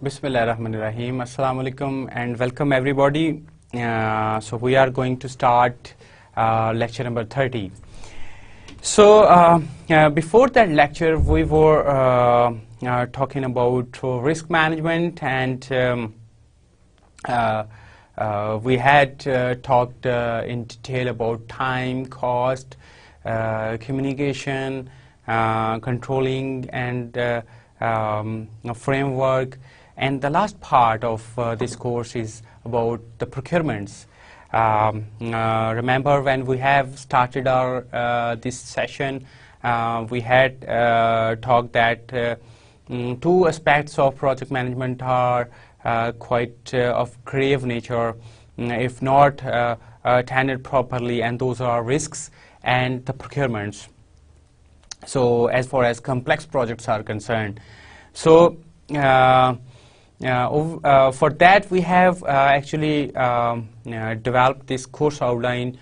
Bismillahirrahmanirrahim. Assalamu alaikum and welcome everybody. So we are going to start lecture number 30. So before that lecture we were talking about risk management, and we had talked in detail about time, cost, communication, controlling, and a framework. And the last part of this course is about the procurements. Remember, when we have started our this session, we had talked that two aspects of project management are quite of grave nature, if not attended properly, and those are risks and the procurements. So as far as complex projects are concerned, so for that we have actually developed this course outline,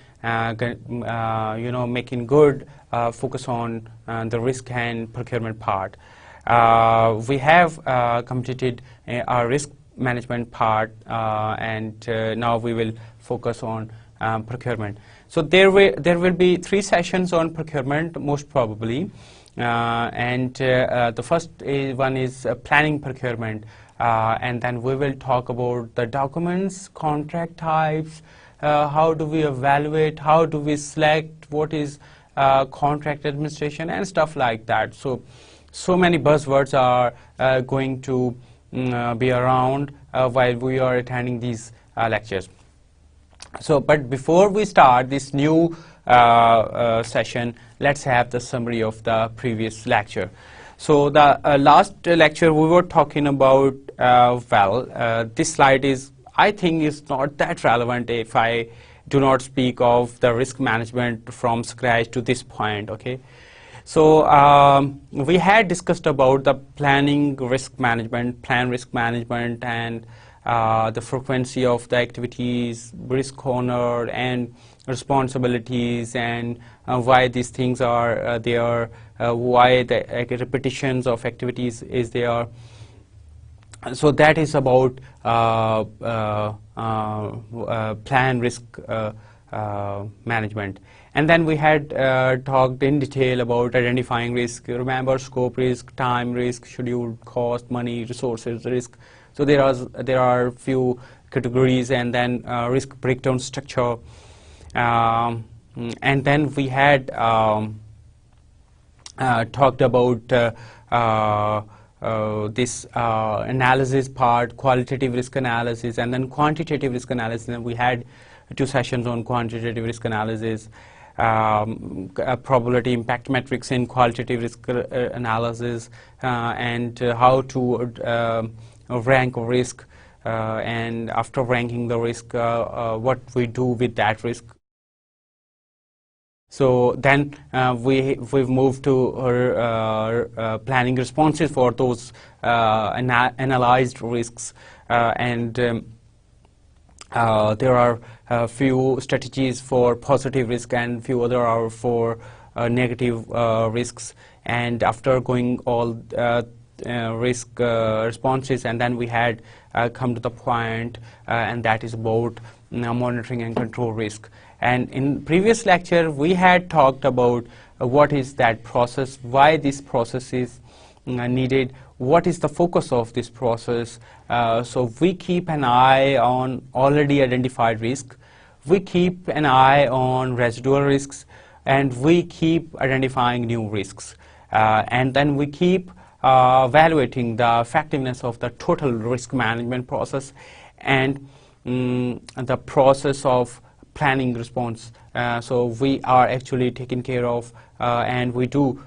making good focus on the risk and procurement part. We have completed our risk management part, and now we will focus on procurement. So there will be 3 sessions on procurement most probably, and the first one is planning procurement, and then we will talk about the documents, contract types, how do we evaluate, how do we select, what is contract administration, and stuff like that. So many buzzwords are going to be around while we are attending these lectures. So, but before we start this new session, let's have the summary of the previous lecture. So the last lecture we were talking about, this slide is, I think, is not that relevant if I do not speak of the risk management from scratch to this point, okay? So we had discussed about the planning risk management, plan risk management, and the frequency of the activities, risk owner, and responsibilities, and why these things are there, why the repetitions of activities is there. So that is about plan risk management. And then we had talked in detail about identifying risk. Remember, scope risk, time risk, schedule, cost, money, resources risk. So there are few categories, and then risk breakdown structure. And then we had talked about this analysis part, qualitative risk analysis, and then quantitative risk analysis. And we had 2 sessions on quantitative risk analysis, probability impact metrics in qualitative risk analysis, and how to rank risk, and after ranking the risk, what we do with that risk. So then we've moved to our planning responses for those analyzed risks, and there are a few strategies for positive risk and few other are for negative risks. And after going all risk responses, and then we had come to the point, and that is about monitoring and control risk. And in previous lecture we had talked about what is that process, why this process is needed, what is the focus of this process. So we keep an eye on already identified risk, we keep an eye on residual risks, and we keep identifying new risks, and then we keep evaluating the effectiveness of the total risk management process and the process of planning response. So we are actually taking care of and we do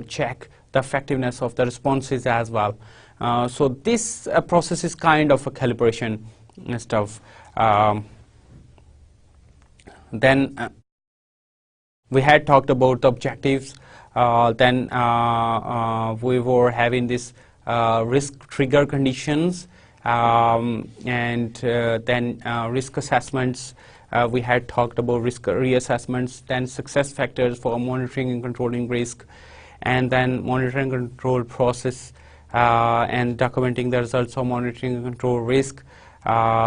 check the effectiveness of the responses as well. So this process is kind of a calibration stuff. Then we had talked about the objectives. Then we were having this risk trigger conditions, and then risk assessments. We had talked about risk reassessments, then success factors for monitoring and controlling risk, and then monitoring control process and documenting the results of monitoring and control risk.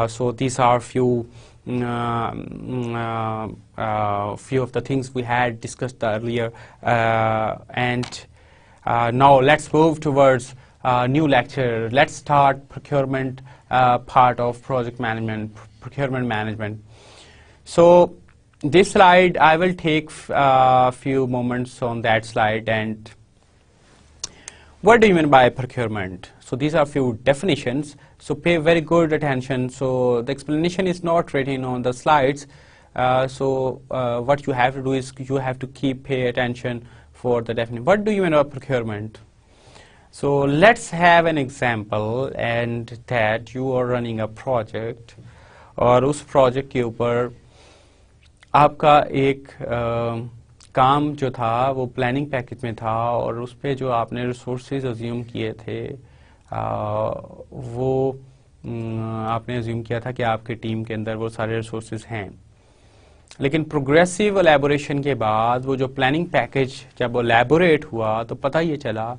So these are few of the things we had discussed earlier, and now let's move towards new lecture. Let's start procurement part of project management, procurement management. So this slide, I will take a few moments on that slide. And what do you mean by procurement? So these are few definitions, so pay very good attention. So the explanation is not written on the slides, what you have to do is you have to pay attention for the definition. What do you mean by procurement? So let's have an example, and that you are running a project, और उस project के ऊपर आपका एक काम जो था वो प्लानिंग पैकेज में था, और उस पे जो आपने रिसोर्सेज अज्यूम किए थे वो आपने अज्यूम किया था कि आपके टीम के अंदर वो सारे रिसोर्सेज हैं। लेकिन प्रोग्रेसिव एलैबोरेशन के बाद वो जो प्लानिंग पैकेज जब वो एलैबोरेट हुआ तो पता ये चला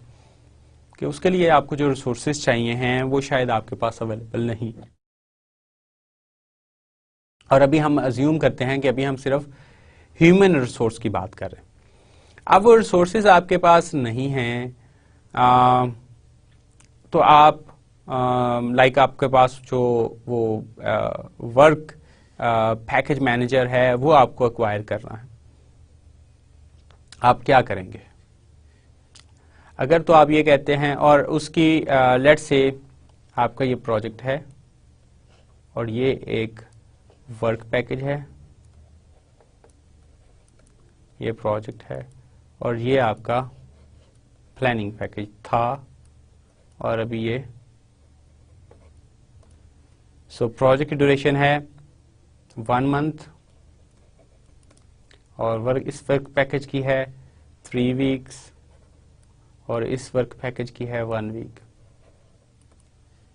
कि उसके लिए आपको जो रिसोर्सेज चाहिए हैं वो शायद आपके पास अवेलेबल नहीं। और अभी हम अज्यूम करते हैं कि अभी हम सिर्फ ह्यूमन रिसोर्स की बात कर रहे हैं। अब वो रिसोर्सेज आपके पास नहीं हैं, तो आप आपके पास जो वो वर्क पैकेज मैनेजर है वो आपको एक्वायर करना है, आप क्या करेंगे? अगर तो आप ये कहते हैं, और उसकी लेट्स से आपका ये प्रोजेक्ट है और ये एक वर्क पैकेज है, ये प्रोजेक्ट है, और ये आपका प्लानिंग पैकेज था, और अभी ये प्रोजेक्ट की ड्यूरेशन है 1 मंथ, और इस वर्क पैकेज की है 3 वीक्स, और इस वर्क पैकेज की है 1 वीक।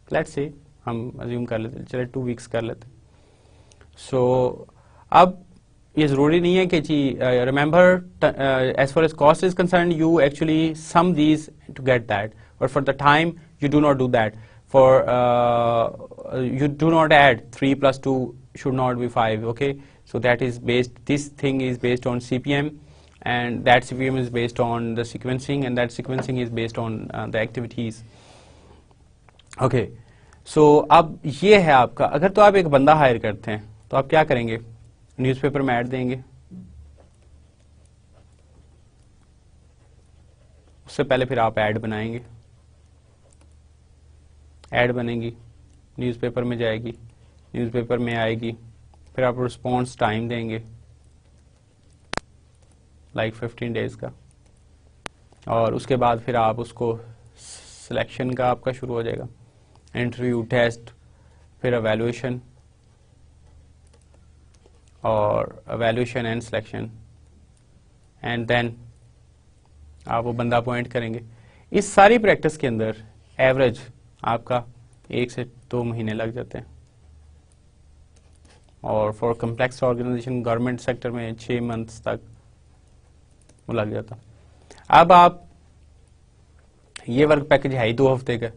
लेट्स से हम अज्यूम कर लेते, चले 2 वीक्स कर लेते। अब ये जरूरी नहीं है कि जी remember as far as cost is concern you actually sum these to get that, और for the time you do not do that, for you do not add 3 plus 2 should not be 5, okay? So that is based, this thing is based on CPM, and that CPM is based on the sequencing, and that sequencing is based on the activities. Okay, so अब ये है आपका, अगर तो आप एक बंदा higher करते हैं तो आप क्या करेंगे? न्यूज़पेपर में ऐड देंगे, उससे पहले फिर आप ऐड बनाएंगे, ऐड बनेगी, न्यूज़पेपर में जाएगी, न्यूज़पेपर में आएगी, फिर आप रिस्पॉन्स टाइम देंगे लाइक 15 डेज का, और उसके बाद फिर आप उसको सिलेक्शन का आपका शुरू हो जाएगा, इंटरव्यू, टेस्ट, फिर एवेल्युएशन, और evaluation and selection, and then आप वो बंदा अपॉइंट करेंगे। इस सारी प्रैक्टिस के अंदर एवरेज आपका 1 से 2 महीने लग जाते हैं, और for complex organisation government sector में 6 मंथ्स तक वो लग जाता। अब आप ये वर्क पैकेज है ही 2 हफ्ते का,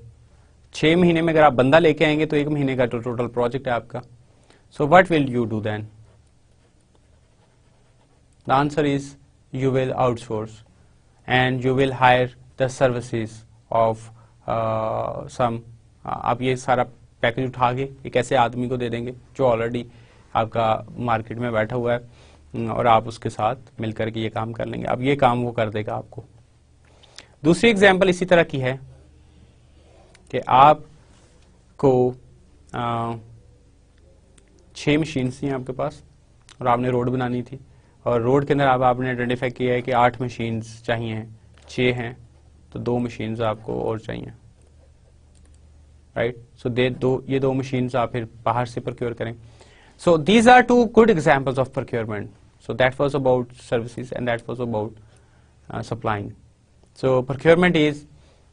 6 महीने में अगर आप बंदा लेके आएंगे तो 1 महीने का टोटल प्रोजेक्ट है आपका। So what will you do then? The answer is you will outsource and you will hire the services of some आप ये सारा पैकेज उठा के एक ऐसे आदमी को दे देंगे जो ऑलरेडी आपका मार्केट में बैठा हुआ है और आप उसके साथ मिलकर के ये काम कर लेंगे। अब ये काम वो कर देगा आपको। दूसरी एग्जांपल इसी तरह की है कि आपको 6 मशीन्स थी आपके पास और आपने रोड बनानी थी और रोड के अंदर आपने आइडेंटिफाई किया है कि 8 मशीन्स चाहिए हैं, 6 हैं तो 2 मशीन्स आपको और चाहिए, राइट। सो ये 2 मशीन्स आप फिर बाहर से प्रोक्योर करें। So these are 2 good examples of procurement. So that was about services and that was about supplying. So procurement is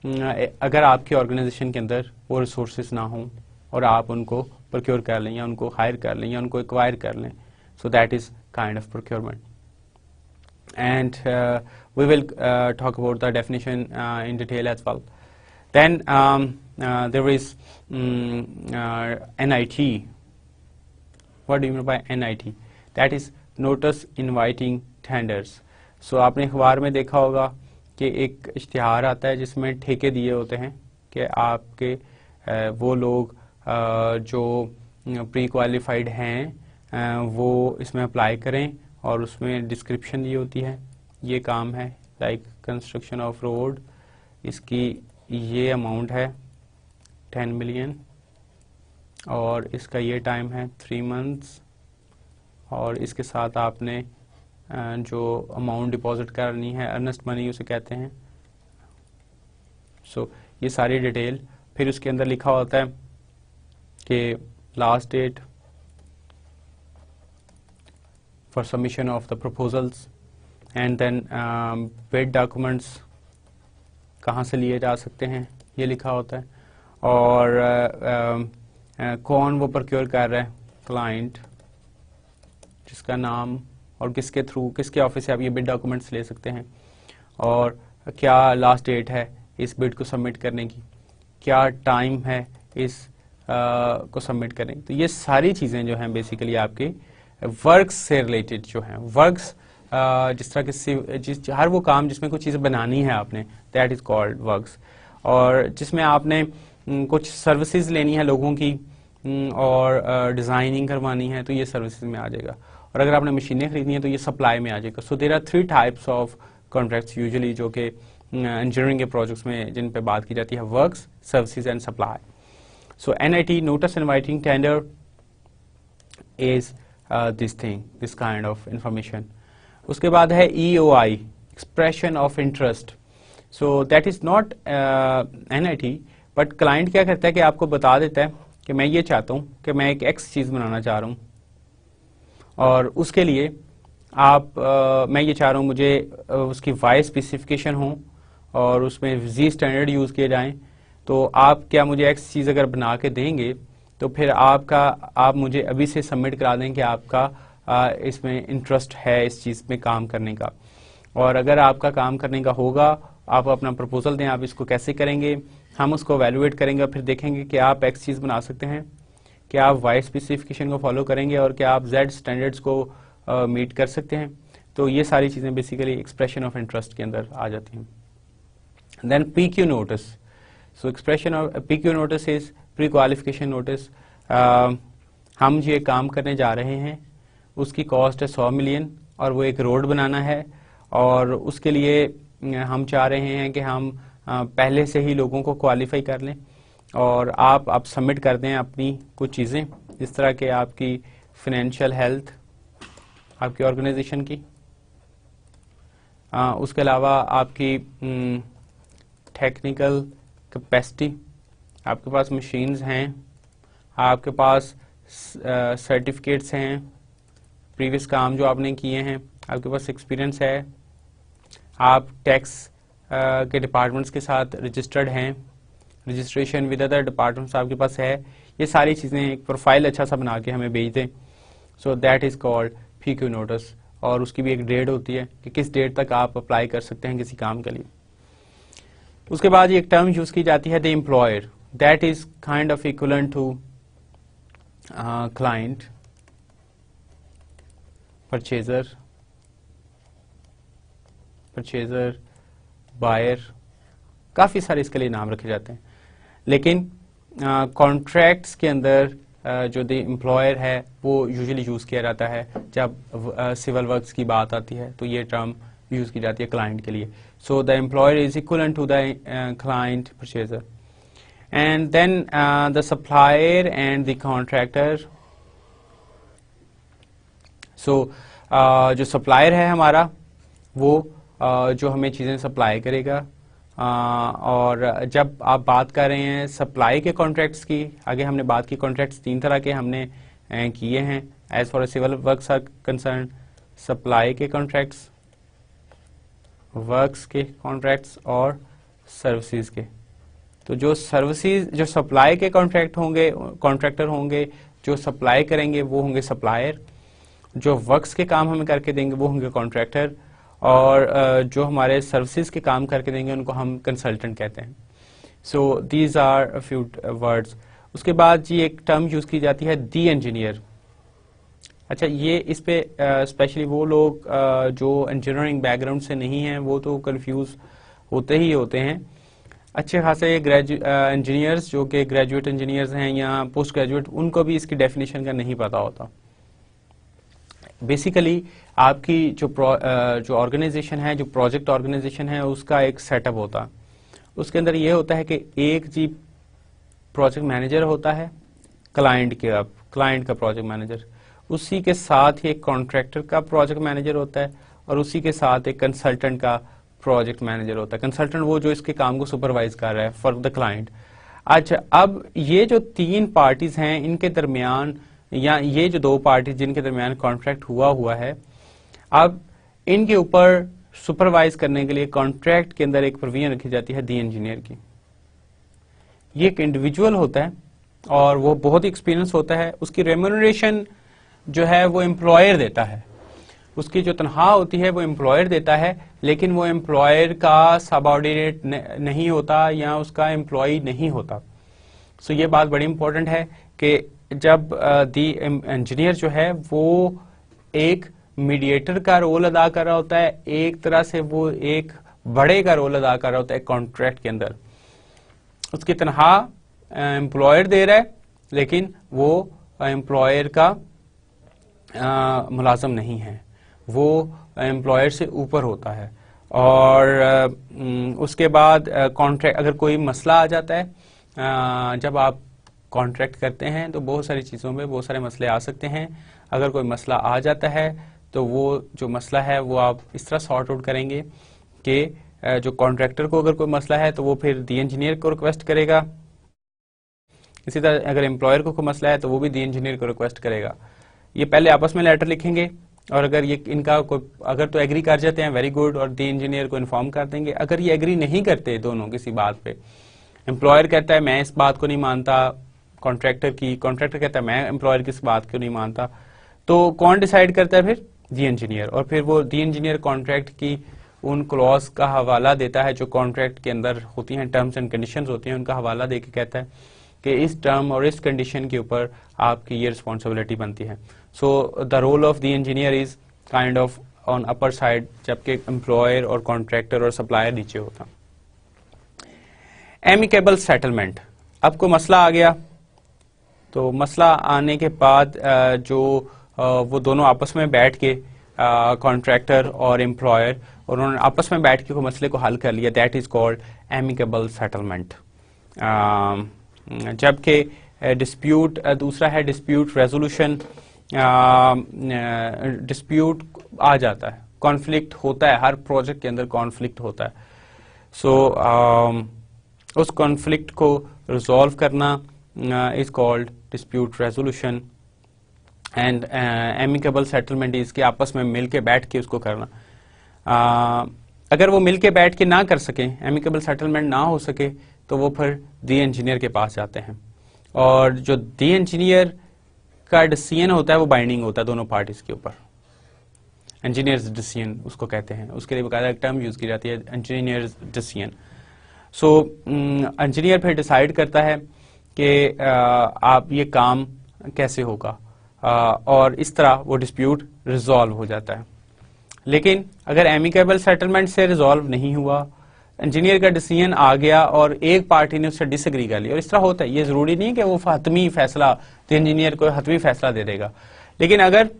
अगर आपकी ऑर्गेनाइजेशन के अंदर वो रिसोर्सेज ना हों और आप उनको प्रोक्योर कर लें या उनको हायर कर लें या उनको एक्वायर कर लें, सो that is kind of procurement. and we will talk about the definition in detail as well. Then there is NIT. What do you mean by NIT? That is Notice Inviting Tenders. So आपने अखबार में देखा होगा कि एक इश्तिहार आता है जिसमें ठेके दिए होते हैं कि आपके वो लोग जो प्री क्वालिफाइड हैं वो इसमें अप्लाई करें, और उसमें डिस्क्रिप्शन दी होती है, ये काम है लाइक कंस्ट्रक्शन ऑफ रोड, इसकी ये अमाउंट है 10 मिलियन और इसका ये टाइम है 3 मंथ्स, और इसके साथ आपने जो अमाउंट डिपॉजिट करनी है अर्नेस्ट मनी उसे कहते हैं। सो ये सारी डिटेल, फिर उसके अंदर लिखा होता है कि last date for submission of the proposals, and then bid documents कहाँ से लिए जा सकते हैं ये लिखा होता है, और कौन वो प्रोक्योर कर रहा है, क्लाइंट जिसका नाम, और किसके थ्रू, किसके ऑफिस से आप ये बिड डॉक्यूमेंट्स ले सकते हैं, और क्या लास्ट डेट है इस बिड को सबमिट करने की, क्या टाइम है इस को सबमिट करने की। तो ये सारी चीज़ें जो हैं बेसिकली आपके वर्क्स से रिलेटेड जो हैं, वर्क्स जिस तरह के हर वो काम जिसमें कुछ चीज़ें बनानी है आपने, दैट इज़ कॉल्ड वर्क्स, और जिसमें आपने कुछ सर्विसेज लेनी है लोगों की और डिज़ाइनिंग करवानी है तो ये सर्विसेज में आ जाएगा, और अगर आपने मशीनें खरीदनी है तो ये सप्लाई में आ जाएगा। So there are 3 types of contracts usually जो कि इंजीनियरिंग के प्रोजेक्ट्स में जिन पे बात की जाती है, works, services and supply. So NIT, notice inviting tender, is this kind of information. उसके बाद है EOI, expression of interest. So that is not NIT, but client क्या करता है कि आपको बता देता है कि मैं ये चाहता हूँ कि मैं एक X चीज़ बनाना चाह रहा हूँ, और उसके लिए मैं ये चाह रहा हूँ मुझे उसकी Y स्पेसिफिकेशन हो और उसमें Z स्टैंडर्ड यूज़ किए जाएं, तो आप क्या मुझे X चीज़ अगर बना के देंगे तो फिर आप मुझे अभी से सबमिट करा दें कि आपका इसमें इंटरेस्ट है इस चीज़ में काम करने का, और अगर आपका काम करने का होगा आप अपना प्रपोजल दें, आप इसको कैसे करेंगे, हम उसको वैल्यूएट करेंगे और फिर देखेंगे कि आप X चीज़ बना सकते हैं, क्या आप Y स्पेसिफिकेशन को फॉलो करेंगे और क्या आप Z स्टैंडर्ड्स को मीट कर सकते हैं। तो ये सारी चीज़ें बेसिकली एक्सप्रेशन ऑफ इंटरेस्ट के अंदर आ जाती हैं। Then PQ notice. So expression of PQ notice is prequalification notice. हम ये काम करने जा रहे हैं, उसकी कॉस्ट है 100 मिलियन और वो एक रोड बनाना है, और उसके लिए हम चाह रहे हैं कि हम पहले से ही लोगों को क्वालिफाई कर लें, और आप सबमिट कर दें अपनी कुछ चीज़ें, जिस तरह के आपकी फाइनेंशियल हेल्थ आपकी ऑर्गेनाइजेशन की, उसके अलावा आपकी टेक्निकल कैपेसिटी, आपके पास मशीन्स हैं, आपके पास सर्टिफिकेट्स हैं, प्रीवियस काम जो आपने किए हैं, आपके पास एक्सपीरियंस है, आप टैक्स के डिपार्टमेंट्स के साथ रजिस्टर्ड हैं, रजिस्ट्रेशन विद अदर डिपार्टमेंट्स आपके पास है, ये सारी चीज़ें एक प्रोफाइल अच्छा सा बना के हमें भेज दें। सो that is called PQ notice, और उसकी भी एक डेट होती है कि किस डेट तक आप अप्लाई कर सकते हैं किसी काम के लिए। उसके बाद एक टर्म यूज़ की जाती है the employer, that is kind of equivalent to client, purchaser, buyer, काफ़ी सारे इसके लिए नाम रखे जाते हैं, लेकिन कॉन्ट्रैक्ट्स के अंदर जो द एम्प्लॉयर है वो यूजुअली यूज़ किया जाता है जब सिविल वर्क्स की बात आती है, तो ये टर्म यूज़ की जाती है क्लाइंट के लिए। So the employer is equivalent to the client purchaser, and then the supplier and the contractor. So जो सप्लायर है हमारा वो जो हमें चीज़ें सप्लाई करेगा, और जब आप बात कर रहे हैं सप्लाई के कॉन्ट्रैक्ट्स की, आगे हमने बात की कॉन्ट्रैक्ट्स 3 तरह के हमने किए हैं as for civil works are concern, supply के कॉन्ट्रैक्ट्स, वर्क्स के कॉन्ट्रैक्ट्स और सर्विसेज के। तो जो सर्विसेज, जो सप्लाई के कॉन्ट्रैक्ट होंगे, कॉन्ट्रैक्टर होंगे, जो सप्लाई करेंगे वो होंगे सप्लायर, जो वर्क्स के काम हमें करके देंगे वो होंगे कॉन्ट्रैक्टर, और जो हमारे सर्विसेज के काम करके देंगे उनको हम कंसल्टेंट कहते हैं। So these are few words. उसके बाद जी एक टर्म यूज की जाती है दी इंजीनियर। अच्छा, ये इस पे स्पेशली वो लोग जो इंजीनियरिंग बैकग्राउंड से नहीं हैं वो तो कंफ्यूज होते ही होते हैं। अच्छे खासे इंजीनियर्स जो कि ग्रेजुएट इंजीनियर्स हैं या पोस्ट ग्रेजुएट, उनको भी इसकी डेफिनेशन का नहीं पता होता। बेसिकली आपकी जो ऑर्गेनाइजेशन है, जो प्रोजेक्ट ऑर्गेनाइजेशन है, उसका एक सेटअप होता है। उसके अंदर ये होता है कि एक जी प्रोजेक्ट मैनेजर होता है क्लाइंट का प्रोजेक्ट मैनेजर, उसी के साथ ही एक कॉन्ट्रैक्टर का प्रोजेक्ट मैनेजर होता है और उसी के साथ एक कंसल्टेंट का प्रोजेक्ट मैनेजर होता है। कंसल्टेंट वो जो इसके काम को सुपरवाइज कर रहा है फॉर द क्लाइंट। अच्छा, अब ये जो तीन पार्टीज हैं इनके दरमियान, या ये जो दो पार्टीज जिनके दरमियान कॉन्ट्रैक्ट हुआ है, अब इनके ऊपर सुपरवाइज करने के लिए कॉन्ट्रैक्ट के अंदर एक प्रोविजन रखी जाती है दी इंजीनियर की। ये एक इंडिविजुअल होता है और वो बहुत ही एक्सपीरियंस होता है। उसकी रेम्यूनरेशन जो है वो एम्प्लॉयर देता है, उसकी जो तनख्वाह होती है वो एम्प्लॉयर देता है, लेकिन वो एम्प्लॉयर का सबऑर्डिनेट नहीं होता या उसका एम्प्लॉय नहीं होता। सो ये बात बड़ी इंपॉर्टेंट है कि जब दी इंजीनियर जो है वो एक मीडिएटर का रोल अदा कर रहा होता है, एक तरह से वो एक बड़े का रोल अदा कर रहा होता है कॉन्ट्रैक्ट के अंदर। उसकी तनख्वाह एम्प्लॉयर दे रहा है लेकिन वो एम्प्लॉयर का मुलाजम नहीं है, वो एम्प्लॉयर से ऊपर होता है। और उसके बाद कॉन्ट्रैक्ट, अगर कोई मसला आ जाता है, जब आप कॉन्ट्रैक्ट करते हैं तो बहुत सारी चीज़ों में बहुत सारे मसले आ सकते हैं। अगर कोई मसला आ जाता है तो वो जो मसला है वो आप इस तरह सॉर्ट आउट करेंगे कि जो कॉन्ट्रैक्टर को अगर कोई मसला है तो वो फिर दी इंजीनियर को रिक्वेस्ट करेगा। इसी तरह अगर एम्प्लॉयर को कोई मसला है तो वो भी दी इंजीनियर को रिक्वेस्ट करेगा। ये पहले आपस में लेटर लिखेंगे और अगर ये इनका कोई अगर तो एग्री कर जाते हैं वेरी गुड, और दी इंजीनियर को इन्फॉर्म कर देंगे। अगर ये एग्री नहीं करते दोनों किसी बात पे, एम्प्लॉयर कहता है मैं इस बात को नहीं मानता कॉन्ट्रैक्टर कहता है मैं एम्प्लॉयर की इस बात को नहीं मानता, तो कौन डिसाइड करता है? फिर दी इंजीनियर। और फिर वो दी इंजीनियर कॉन्ट्रैक्ट की उन क्लॉज का हवाला देता है जो कॉन्ट्रैक्ट के अंदर होती हैं, टर्म्स एंड कंडीशंस होती हैं, उनका हवाला देके कहता है कि इस टर्म और इस कंडीशन के ऊपर आपकी ये रिस्पॉन्सिबिलिटी बनती है। So the role of the engineer is kind of on upper side, जबकि एम्प्लॉयर और कॉन्ट्रैक्टर और सप्लायर नीचे होता। Amicable settlement. अब कोई मसला आ गया तो मसला आने के बाद जो वो दोनों आपस में बैठ के कॉन्ट्रैक्टर और एम्प्लॉयर, और उन्होंने आपस में बैठ के कोई मसले को हल कर लिया, that is called amicable settlement. जबकि डिस्प्यूट दूसरा है डिस्प्यूट रेजोल्यूशन। डिस्प्यूट आ जाता है, कॉन्फ्लिक्ट होता है, हर प्रोजेक्ट के अंदर कॉन्फ्लिक्ट होता है। सो उस कॉन्फ्लिक्ट को रिजॉल्व करना is called dispute resolution, and amicable settlement is के आपस में मिल के बैठ के उसको करना। अगर वो मिल के बैठ के ना कर सके, एमिकेबल सेटलमेंट ना हो सके, तो वो फिर दी इंजीनियर के पास जाते हैं, और जो दी इंजीनियर का डिसीजन होता है वो बाइंडिंग होता है दोनों पार्टीज के ऊपर। इंजीनियर्स डिसीजन उसको कहते हैं, उसके लिए बकायदा एक टर्म यूज की जाती है, इंजीनियर्स डिसीजन। सो इंजीनियर फिर डिसाइड करता है कि आप ये काम कैसे होगा, और इस तरह वो डिस्प्यूट रिजॉल्व हो जाता है। लेकिन अगर एमिकेबल सेटलमेंट से रिजॉल्व नहीं हुआ, इंजीनियर का डिसीजन आ गया और एक पार्टी ने उससे डिसएग्री कर लिया, और इस तरह होता है, ये जरूरी नहीं है कि वो हतमी फैसला, तो इंजीनियर को हतमी फैसला दे देगा, लेकिन अगर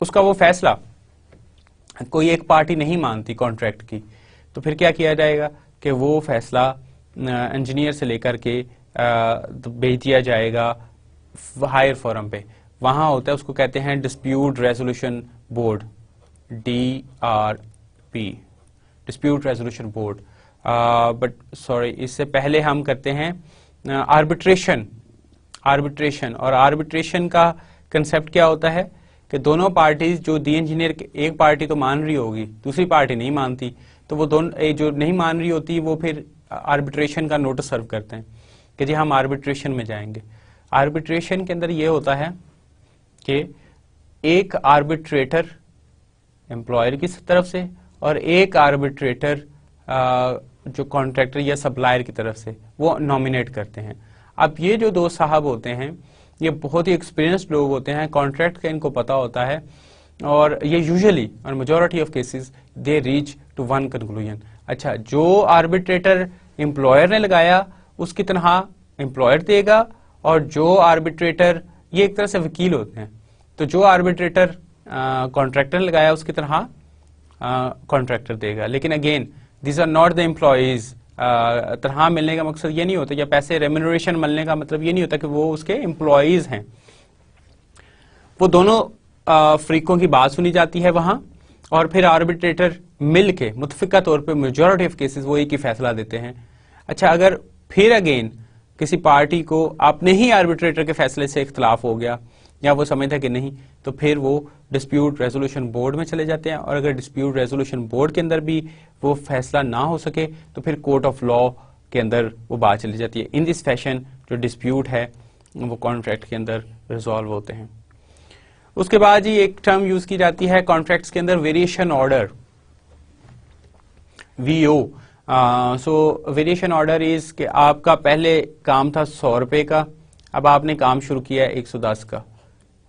उसका वो फैसला कोई एक पार्टी नहीं मानती कॉन्ट्रैक्ट की, तो फिर क्या किया जाएगा कि वो फैसला इंजीनियर से लेकर के भेज दिया जाएगा हायर फोरम पे। वहां होता है, उसको कहते हैं dispute resolution board, DRP, dispute resolution board. But sorry, इससे पहले हम करते हैं आर्बिट्रेशन। और आर्बिट्रेशन का कंसेप्ट क्या होता है कि दोनों पार्टीज, जो दी इंजीनियर एक पार्टी तो मान रही होगी, दूसरी पार्टी नहीं मानती, तो वो दोनों जो नहीं मान रही होती वो फिर आर्बिट्रेशन का नोटिस सर्व करते हैं कि जी हम आर्बिट्रेशन में जाएंगे। आर्बिट्रेशन के अंदर ये होता है कि एक आर्बिट्रेटर एम्प्लॉयर की तरफ से और एक आर्बिट्रेटर जो कॉन्ट्रैक्टर या सप्लायर की तरफ से वो नॉमिनेट करते हैं। अब ये जो दो साहब होते हैं ये बहुत ही एक्सपीरियंस्ड लोग होते हैं, कॉन्ट्रैक्ट का इनको पता होता है और ये यूजुअली और majority of cases they reach to one conclusion. अच्छा, जो आर्बिट्रेटर एम्प्लॉयर ने लगाया उसकी तनख्वाह एम्प्लॉयर देगा और जो आर्बिट्रेटर, ये एक तरह से वकील होते हैं, तो जो आर्बिट्रेटर कॉन्ट्रैक्टर ने लगाया उसकी तनख्वाह कॉन्ट्रैक्टर देगा। लेकिन again this are not the employees. तनख्वाह मिलने का मकसद ये नहीं होता या पैसे रेम्यूनरेशन मिलने का मतलब ये नहीं होता कि वो उसके एम्प्लॉयज हैं। वो दोनों फ्रीकों की बात सुनी जाती है वहां और फिर आर्बिट्रेटर मिल के मुतफिका तौर पे मेजॉरिटी ऑफ केसेस वो एक ही फैसला देते हैं। अच्छा, अगर फिर अगेन किसी पार्टी को अपने ही आर्बिट्रेटर के फैसले से इख्तलाफ हो गया या वो समझता कि नहीं, तो फिर वो डिस्प्यूट रेजोल्यूशन बोर्ड में चले जाते हैं और अगर डिस्प्यूट रेजोल्यूशन बोर्ड के अंदर भी वो फैसला ना हो सके तो फिर कोर्ट ऑफ लॉ के अंदर वो बात चली जाती है। इन दिस फैशन जो डिस्प्यूट है वो कॉन्ट्रैक्ट के अंदर रिजॉल्व होते हैं। उसके बाद ही एक टर्म यूज की जाती है कॉन्ट्रैक्ट्स के अंदर, variation order, VO। So variation order is कि आपका पहले काम था 100 रुपए का, अब आपने काम शुरू किया है 110 का।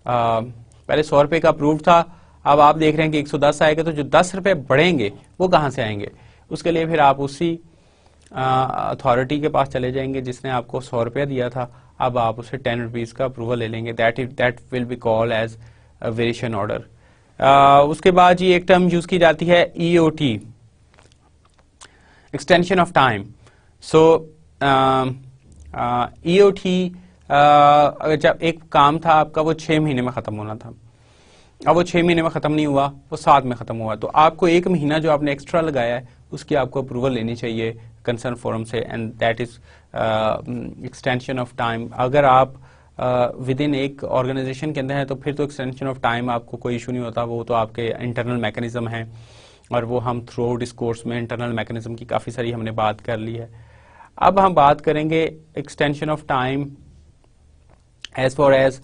पहले 100 रुपए का अप्रूव था, अब आप देख रहे हैं कि 110 आएगा, तो जो 10 रुपए बढ़ेंगे वो कहां से आएंगे? उसके लिए फिर आप उसी अथॉरिटी के पास चले जाएंगे जिसने आपको 100 रुपया दिया था, अब आप उसे 10 रुपीज का अप्रूवल ले लेंगे। That will be called as variation order. उसके बाद ये एक टर्म यूज की जाती है EOT, extension of time. So EOT जब एक काम था आपका वो 6 महीने में खत्म होना था, अब वो 6 महीने में खत्म नहीं हुआ, वो 7 में खत्म हुआ, तो आपको 1 महीना जो आपने एक्स्ट्रा लगाया है उसकी आपको अप्रूवल लेनी चाहिए कंसर्न फोरम से, and that is extension of time. अगर आप विद इन एक ऑर्गेनाइजेशन के अंदर है तो फिर तो एक्सटेंशन ऑफ टाइम आपको कोई इशू नहीं होता, वो तो आपके इंटरनल मैकेनिज्म है और वो हम थ्रू आउट इस कोर्स में इंटरनल मैकेनिज्म की काफ़ी सारी हमने बात कर ली है। अब हम बात करेंगे extension of time as for as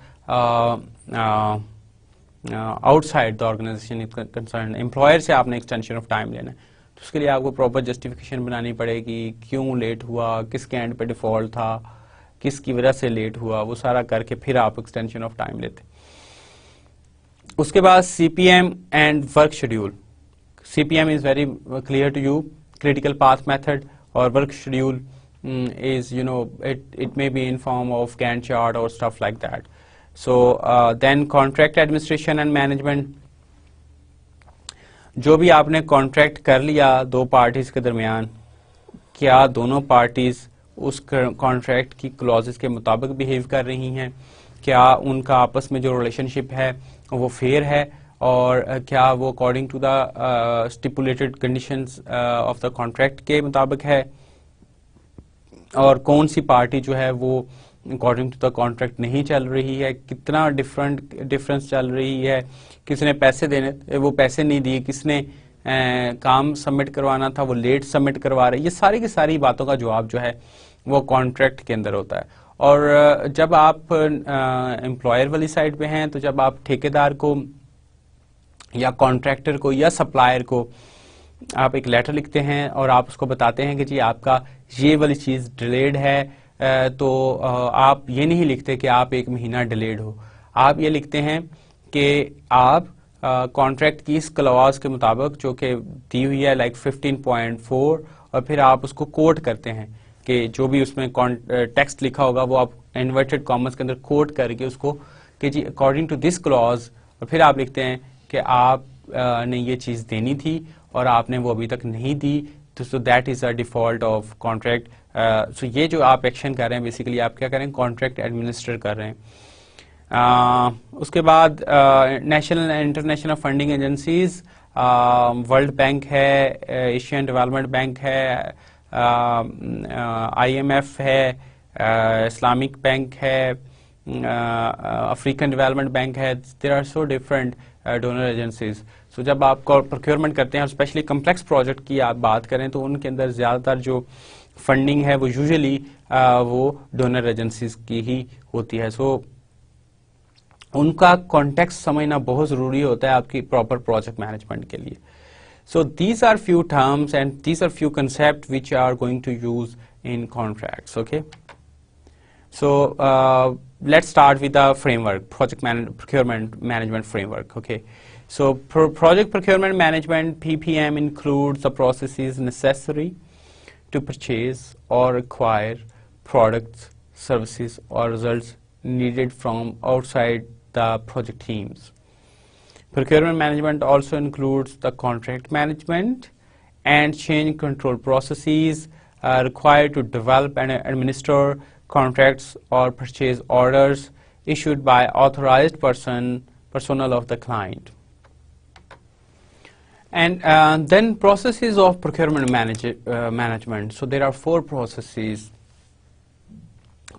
outside the organisation is concern. Employer से आपने एक्सटेंशन ऑफ टाइम लेना है तो उसके लिए आपको प्रॉपर जस्टिफिकेशन बनानी पड़ेगी, क्यों लेट हुआ, किसके एंड पे डिफॉल्ट था, किसकी वजह से लेट हुआ, वो सारा करके फिर आप एक्सटेंशन ऑफ टाइम लेते। उसके बाद CPM and work schedule. CPM is very clear to you, critical path method, or work schedule is, you know, it may be in form of Gantt chart or stuff like that. So then contract administration and management, जो भी आपने contract कर लिया दो parties के दरमियान, क्या दोनों पार्टीज उस कॉन्ट्रैक्ट की क्लॉजेस के मुताबिक बिहेव कर रही हैं, क्या उनका आपस में जो रिलेशनशिप है वो फेयर है और क्या वो according to the stipulated conditions of the contract के मुताबिक है, और कौन सी पार्टी जो है वो अकॉर्डिंग टू द कॉन्ट्रैक्ट नहीं चल रही है, कितना डिफरेंस चल रही है, किसने पैसे देने वो पैसे नहीं दिए, किसने काम सबमिट करवाना था वो लेट सबमिट करवा रहे, ये सारी की सारी बातों का जवाब जो है वो कॉन्ट्रैक्ट के अंदर होता है। और जब आप एम्प्लॉयर वाली साइड पे हैं तो जब आप ठेकेदार को या कॉन्ट्रैक्टर को या सप्लायर को आप एक लेटर लिखते हैं और आप उसको बताते हैं कि जी आपका ये वाली चीज़ डिलेड है, तो आप ये नहीं लिखते कि आप 1 महीना डिलेड हो, आप ये लिखते हैं कि आप कॉन्ट्रैक्ट की इस क्लॉज के मुताबिक जो कि दी हुई है लाइक 15.4, और फिर आप उसको कोट करते हैं कि जो भी उसमें टेक्स्ट लिखा होगा वो आप इन्वर्टेड कॉमर्स के अंदर कोट करके उसको कि जी अकॉर्डिंग टू दिस क्लॉज, और फिर आप लिखते हैं कि आप ने ये चीज़ देनी थी और आपने वो अभी तक नहीं दी, तो so that is a default of contract. So ये जो आप एक्शन कर रहे हैं बेसिकली आप क्या कर रहे हैं, कॉन्ट्रैक्ट एडमिनिस्टर कर रहे हैं। उसके बाद national and international funding agencies, World Bank है, एशियन डेवलपमेंट बैंक है, IMF है, इस्लामिक बैंक है, अफ्रीकन डेवलपमेंट बैंक है, there are so different donor agencies. So जब आप प्रोक्योरमेंट करते हैं और स्पेशली कम्प्लेक्स प्रोजेक्ट की आप बात करें तो उनके अंदर ज़्यादातर जो फंडिंग है वो यूजुअली वो डोनर एजेंसीज की ही होती है। सो उनका कॉन्टेक्स्ट समझना बहुत ज़रूरी होता है आपकी प्रॉपर प्रोजेक्ट मैनेजमेंट के लिए. So these are few terms and these are few concepts which are going to use in contracts. Okay. So let's start with the framework, procurement management framework. Okay. So project procurement management (PPM) includes the processes necessary to purchase or acquire products, services, or results needed from outside the project teams. Procurement management also includes the contract management and change control processes required to develop and administer contracts or purchase orders issued by authorized personnel of the client. And then processes of procurement management. So there are 4 processes.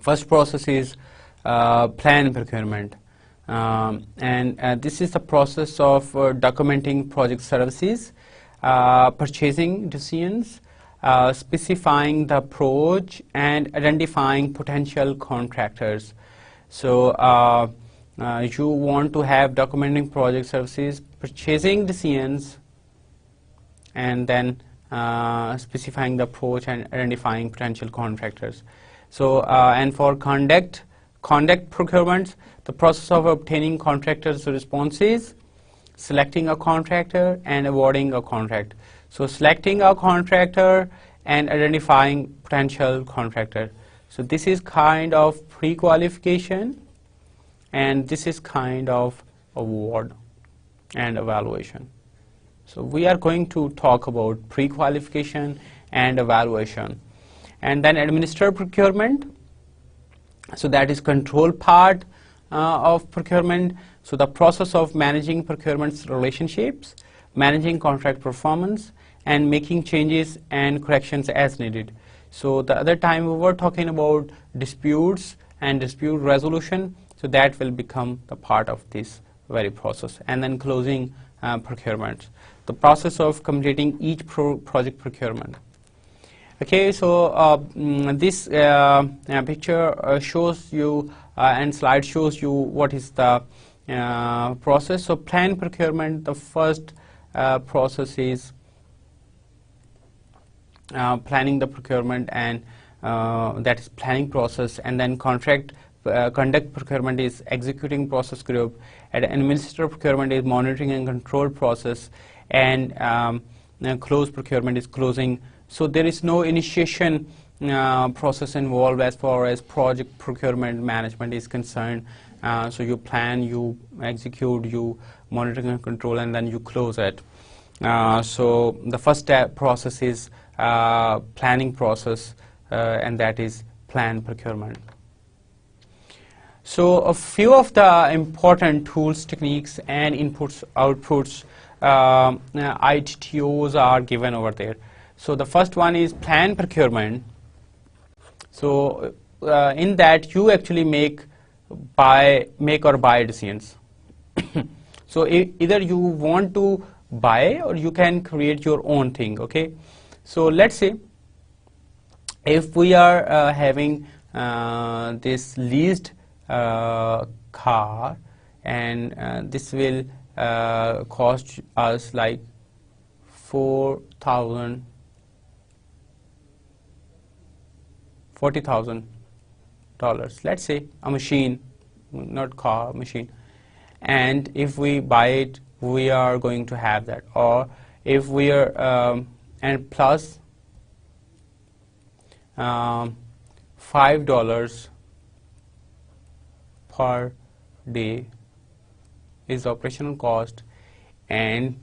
First process is plan procurement. And this is the process of documenting project services, purchasing decisions, specifying the approach, and identifying potential contractors. So you want to have documenting project services, purchasing decisions, and then specifying the approach and identifying potential contractors. So and for conduct procurements, the process of obtaining contractors' responses, selecting a contractor, and awarding a contract. So selecting a contractor and identifying potential contractor. So this is kind of pre-qualification, and this is kind of award and evaluation. So we are going to talk about pre-qualification and evaluation. And then administer procurement. So that is control part of procurement. So the process of managing procurement relationships, managing contract performance, and making changes and corrections as needed. So the other time we were talking about disputes and dispute resolution. So that will become the part of this very process. And then closing procurement, the process of completing each project procurement. Okay, so this picture shows you and slide shows you what is the process. So plan procurement, the first process is planning the procurement, and that is planning process, and then conduct procurement is executing process group, and administer procurement is monitoring and control process, and close procurement is closing. So there is no initiation process involved as far as project procurement management is concerned. So you plan, you execute, you monitor and control, and then you close it. So the first step process is planning process, and that is plan procurement. So a few of the important tools, techniques, and inputs, outputs, ITTOs are given over there. So the first one is plan procurement. So in that you actually make or buy decisions. So either you want to buy or you can create your own thing. Okay. So let's say if we are having this leased car, and this will cost us like $40,000, let's say, a machine, not car, machine. And if we buy it, we are going to have that. Or if we are and plus $5 per day is operational cost, and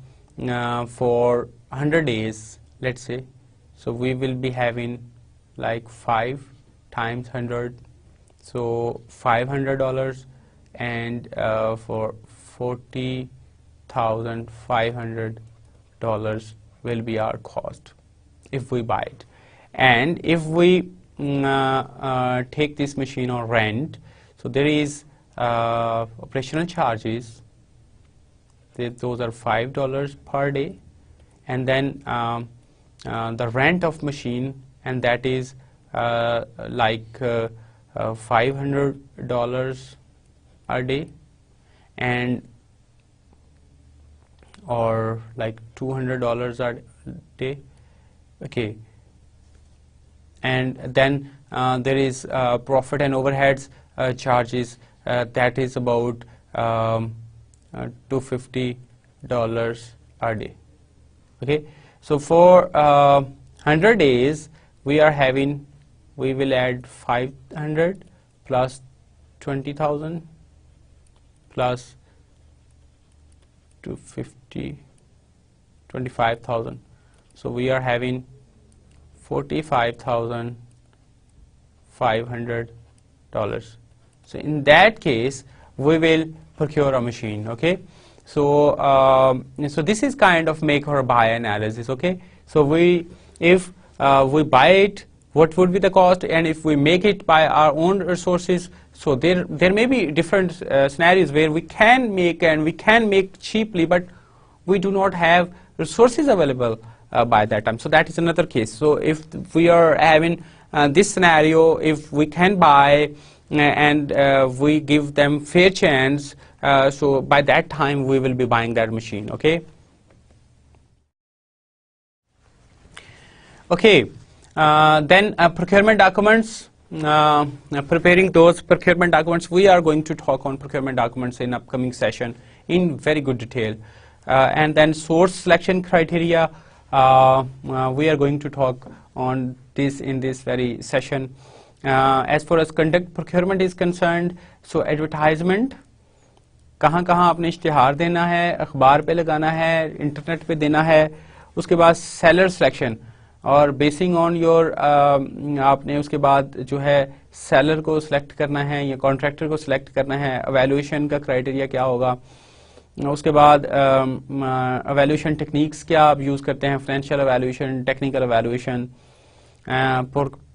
for 100 days, let's say, so we will be having like 5 times 100, so $500, and for $40,500 will be our cost if we buy it. And if we take this machine on rent, so there is operational charges, those are $5 per day, and then the rent of machine, and that is like $500 a day, and or like $200 a day. Okay, and then there is profit and overheads charges, that is about $250 a day. Okay, so for 100 days we will add 500 plus 20,000 plus 250, 25,000. So we are having $45,500. So in that case, we will procure a machine. Okay, so so this is kind of make or buy analysis. Okay, so if we buy it, what would be the cost, and if we make it by our own resources, so there may be different scenarios where we can make and we can make cheaply, but we do not have resources available by that time. So that is another case. So if we are having this scenario, if we can buy and we give them fair chance, so by that time we will be buying that machine. Okay. Okay. Then procurement documents, preparing those procurement documents. We are going to talk on procurement documents in upcoming session in very good detail. And then source selection criteria, we are going to talk on this in this very session. As far as conduct procurement is concerned, so advertisement, कहाँ कहाँ आपने इश्तिहार देना है, अखबार पे लगाना है, इंटरनेट पे देना है, उसके बाद सेलर सिलेक्शन, और बेसिंग ऑन योर आपने उसके बाद जो है सेलर को सिलेक्ट करना है या कॉन्ट्रैक्टर को सिलेक्ट करना है, एवेल्यूएशन का क्राइटेरिया क्या होगा, उसके बाद एवेल्यूएशन टेक्निक्स क्या आप यूज़ करते हैं, फाइनेंशियल एवेल्यूएशन, टेक्निकल एवेल्यूएशन,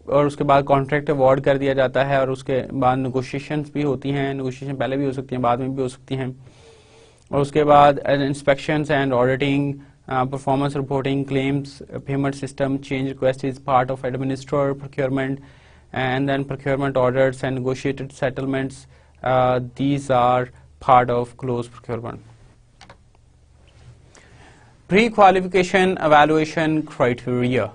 और उसके बाद कॉन्ट्रैक्ट अवार्ड कर दिया जाता है, और उसके बाद नेगोशिएशंस भी होती हैं, नेगोशिएशन पहले भी हो सकती हैं, बाद में भी हो सकती हैं, और उसके बाद inspections and auditing, performance reporting, claims, payment system, change request is part of administrator procurement, and then procurement orders and negotiated settlements, these are part of close procurement. Pre-qualification evaluation criteria.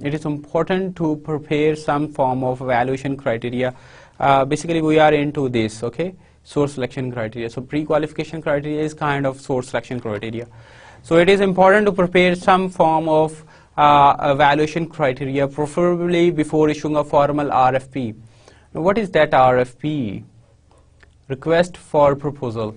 It is important to prepare some form of evaluation criteria. Basically we are into this, okay, source selection criteria. So pre-qualification criteria is kind of source selection criteria. So it is important to prepare some form of evaluation criteria, preferably before issuing a formal RFP. Now, what is that RFP? Request for proposal.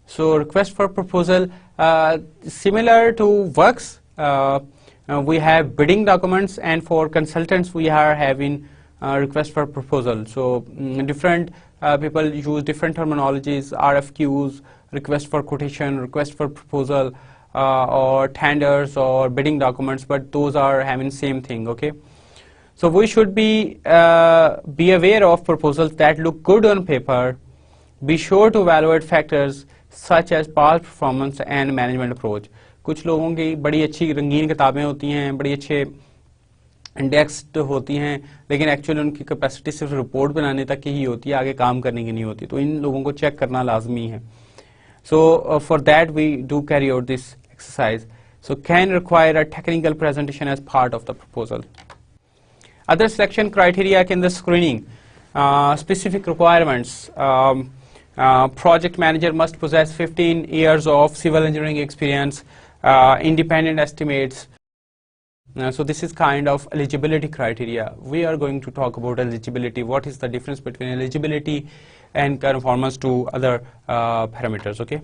So request for proposal, similar to works. We have bidding documents, and for consultants we are having request for proposal. So different people use different terminologies, RFQs, request for quotation, request for proposal, or tenders or bidding documents, but those are having same thing. Okay, so we should be aware of proposals that look good on paper. Be sure to evaluate factors such as past performance and management approach. कुछ लोगों की बड़ी अच्छी रंगीन किताबें होती हैं, बड़ी अच्छे इंडेक्स्ड होती हैं, लेकिन एक्चुअली उनकी कैपेसिटी सिर्फ रिपोर्ट बनाने तक की ही होती है, आगे काम करने की नहीं होती, तो इन लोगों को चेक करना लाजमी है. So for that we do carry out this exercise. So can require a technical presentation as part of the proposal. Other selection criteria के अंदर screening, specific requirements. Project manager must possess 15 years of civil engineering experience, independent estimates. So this is kind of eligibility criteria. We are going to talk about eligibility. What is the difference between eligibility and conformance to other parameters? Okay.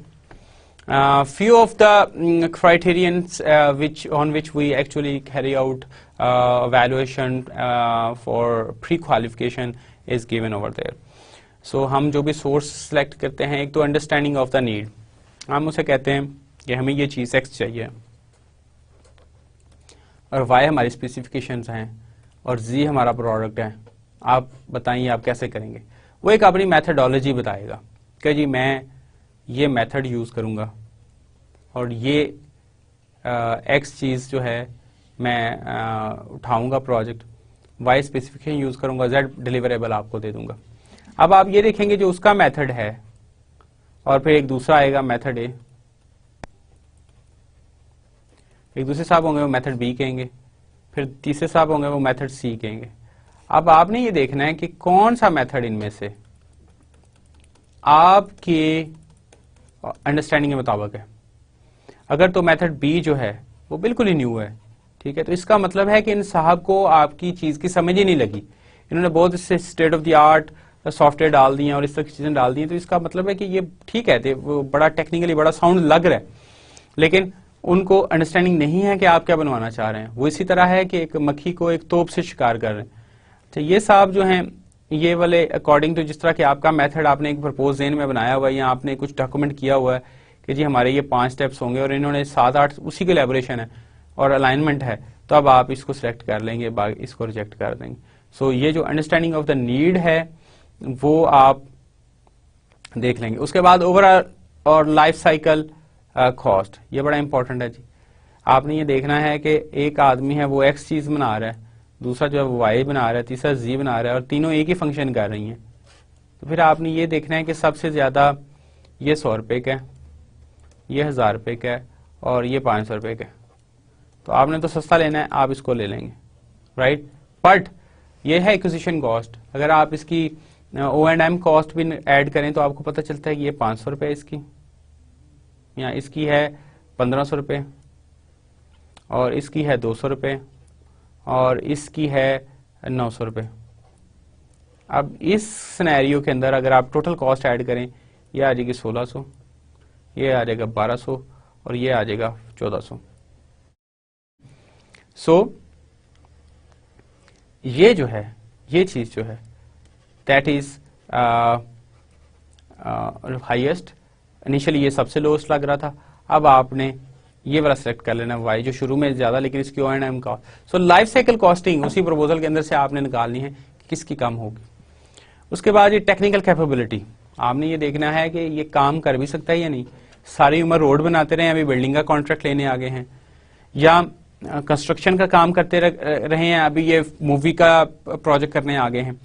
Few of the criterions on which we actually carry out evaluation for pre-qualification is given over there. So हम जो भी source select करते हैं, एक तो understanding of the need. हम उसे कहते हैं कि हमें ये चीज़ X चाहिए और Y हमारी स्पेसिफिकेशंस हैं और Z हमारा प्रोडक्ट है. आप बताइए आप कैसे करेंगे. वो एक अपनी मैथडोलॉजी बताएगा कि जी मैं ये मेथड यूज़ करूँगा और ये एक्स चीज़ जो है मैं उठाऊंगा प्रोजेक्ट, वाई स्पेसिफिकेशन यूज़ करूंगा, जेड डिलीवरेबल आपको दे दूंगा। अब आप ये देखेंगे जो उसका मेथड है और फिर एक दूसरा आएगा मेथड ए, एक दूसरे साहब होंगे वो मेथड बी कहेंगे, फिर तीसरे साहब होंगे वो मेथड सी कहेंगे। अब आपने ये देखना है कि कौन सा मेथड इनमें से आपके अंडरस्टैंडिंग के मुताबिक है। अगर तो मेथड बी जो है वो बिल्कुल ही न्यू है, ठीक है, तो इसका मतलब है कि इन साहब को आपकी चीज की समझ ही नहीं लगी, इन्होंने बहुत इससे state of the art software डाल दिए और इस तरह की चीजें डाल दी, तो इसका मतलब है कि ये ठीक है, वो बड़ा टेक्निकली बड़ा साउंड लग रहा है, लेकिन उनको अंडरस्टैंडिंग नहीं है कि आप क्या बनवाना चाह रहे हैं। वो इसी तरह है कि एक मक्खी को एक तोप से शिकार कर रहे हैं। तो ये साहब जो हैं ये वाले अकॉर्डिंग टू जिस तरह कि आपका मेथड आपने एक प्रपोज जेन में बनाया हुआ है या आपने कुछ डॉक्यूमेंट किया हुआ है कि जी हमारे ये 5 स्टेप्स होंगे और इन्होंने 7-8 उसी की एलेबोरेशन है और अलाइनमेंट है, तो अब आप इसको सिलेक्ट कर लेंगे, इसको रिजेक्ट कर देंगे। सो ये जो अंडरस्टैंडिंग ऑफ द नीड है वो आप देख लेंगे। उसके बाद ओवरऑल और लाइफ साइकिल कॉस्ट, ये बड़ा इंपॉर्टेंट है जी। आपने ये देखना है कि एक आदमी है वो एक्स चीज बना रहा है, दूसरा जो है वो वाई बना रहा है, तीसरा जी बना रहा है और तीनों एक ही फंक्शन कर रही हैं, तो फिर आपने ये देखना है कि सबसे ज्यादा ये 100 रुपए का है, ये 1000 रुपए का है और ये 500 रुपए का है, तो आपने तो सस्ता लेना है, आप इसको ले लेंगे, राइट। बट ये है एक्विजिशन कॉस्ट। अगर आप इसकी O&M कॉस्ट भी ऐड करें तो आपको पता चलता है कि ये 500 रुपए इसकी, या इसकी है 1500 रुपए और इसकी है 200 रुपए और इसकी है 900 रुपए। अब इस सिनेरियो के अंदर अगर आप टोटल कॉस्ट ऐड करें, ये आ जाएगी 1600, ये आ जाएगा 1200 और ये आ जाएगा 1400। सो ये जो है, ये चीज जो है दैट इज हाईएस्ट। इनिशियली ये सबसे लोएस्ट लग रहा था, अब आपने ये वाला सेलेक्ट कर लेना वाई जो शुरू में ज्यादा लेकिन इसकी O&M cost. So life cycle costing उसी प्रपोजल के अंदर से आपने निकालनी है कि किसकी कम होगी। उसके बाद ये टेक्निकल कैपेबिलिटी, आपने ये देखना है कि ये काम कर भी सकता है या नहीं। सारी उम्र रोड बनाते रहे, अभी बिल्डिंग का कॉन्ट्रैक्ट लेने आ गए हैं, या कंस्ट्रक्शन का काम करते रहे हैं, अभी ये मूवी का प्रोजेक्ट करने आ गए हैं।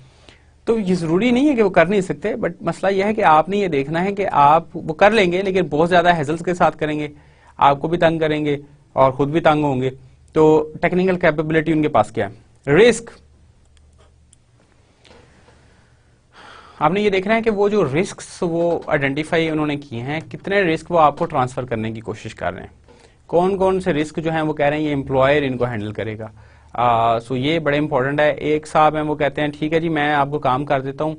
तो ये जरूरी नहीं है कि वो कर नहीं सकते, बट मसला यह है कि आपने ये देखना है कि आप वो कर लेंगे लेकिन बहुत ज्यादा हेजल्स के साथ करेंगे, आपको भी तंग करेंगे और खुद भी तंग होंगे। तो टेक्निकल कैपेबिलिटी उनके पास क्या है। रिस्क, आपने ये देखना है कि वो जो रिस्क्स वो आइडेंटिफाई उन्होंने किए हैं, कितने रिस्क वो आपको ट्रांसफर करने की कोशिश कर रहे हैं, कौन कौन से रिस्क जो हैं वो कह रहे हैं ये एम्प्लॉयर इनको हैंडल करेगा। सो ये बड़े इंपॉर्टेंट है। एक साहब हैं वो कहते हैं ठीक है जी मैं आपको काम कर देता हूँ,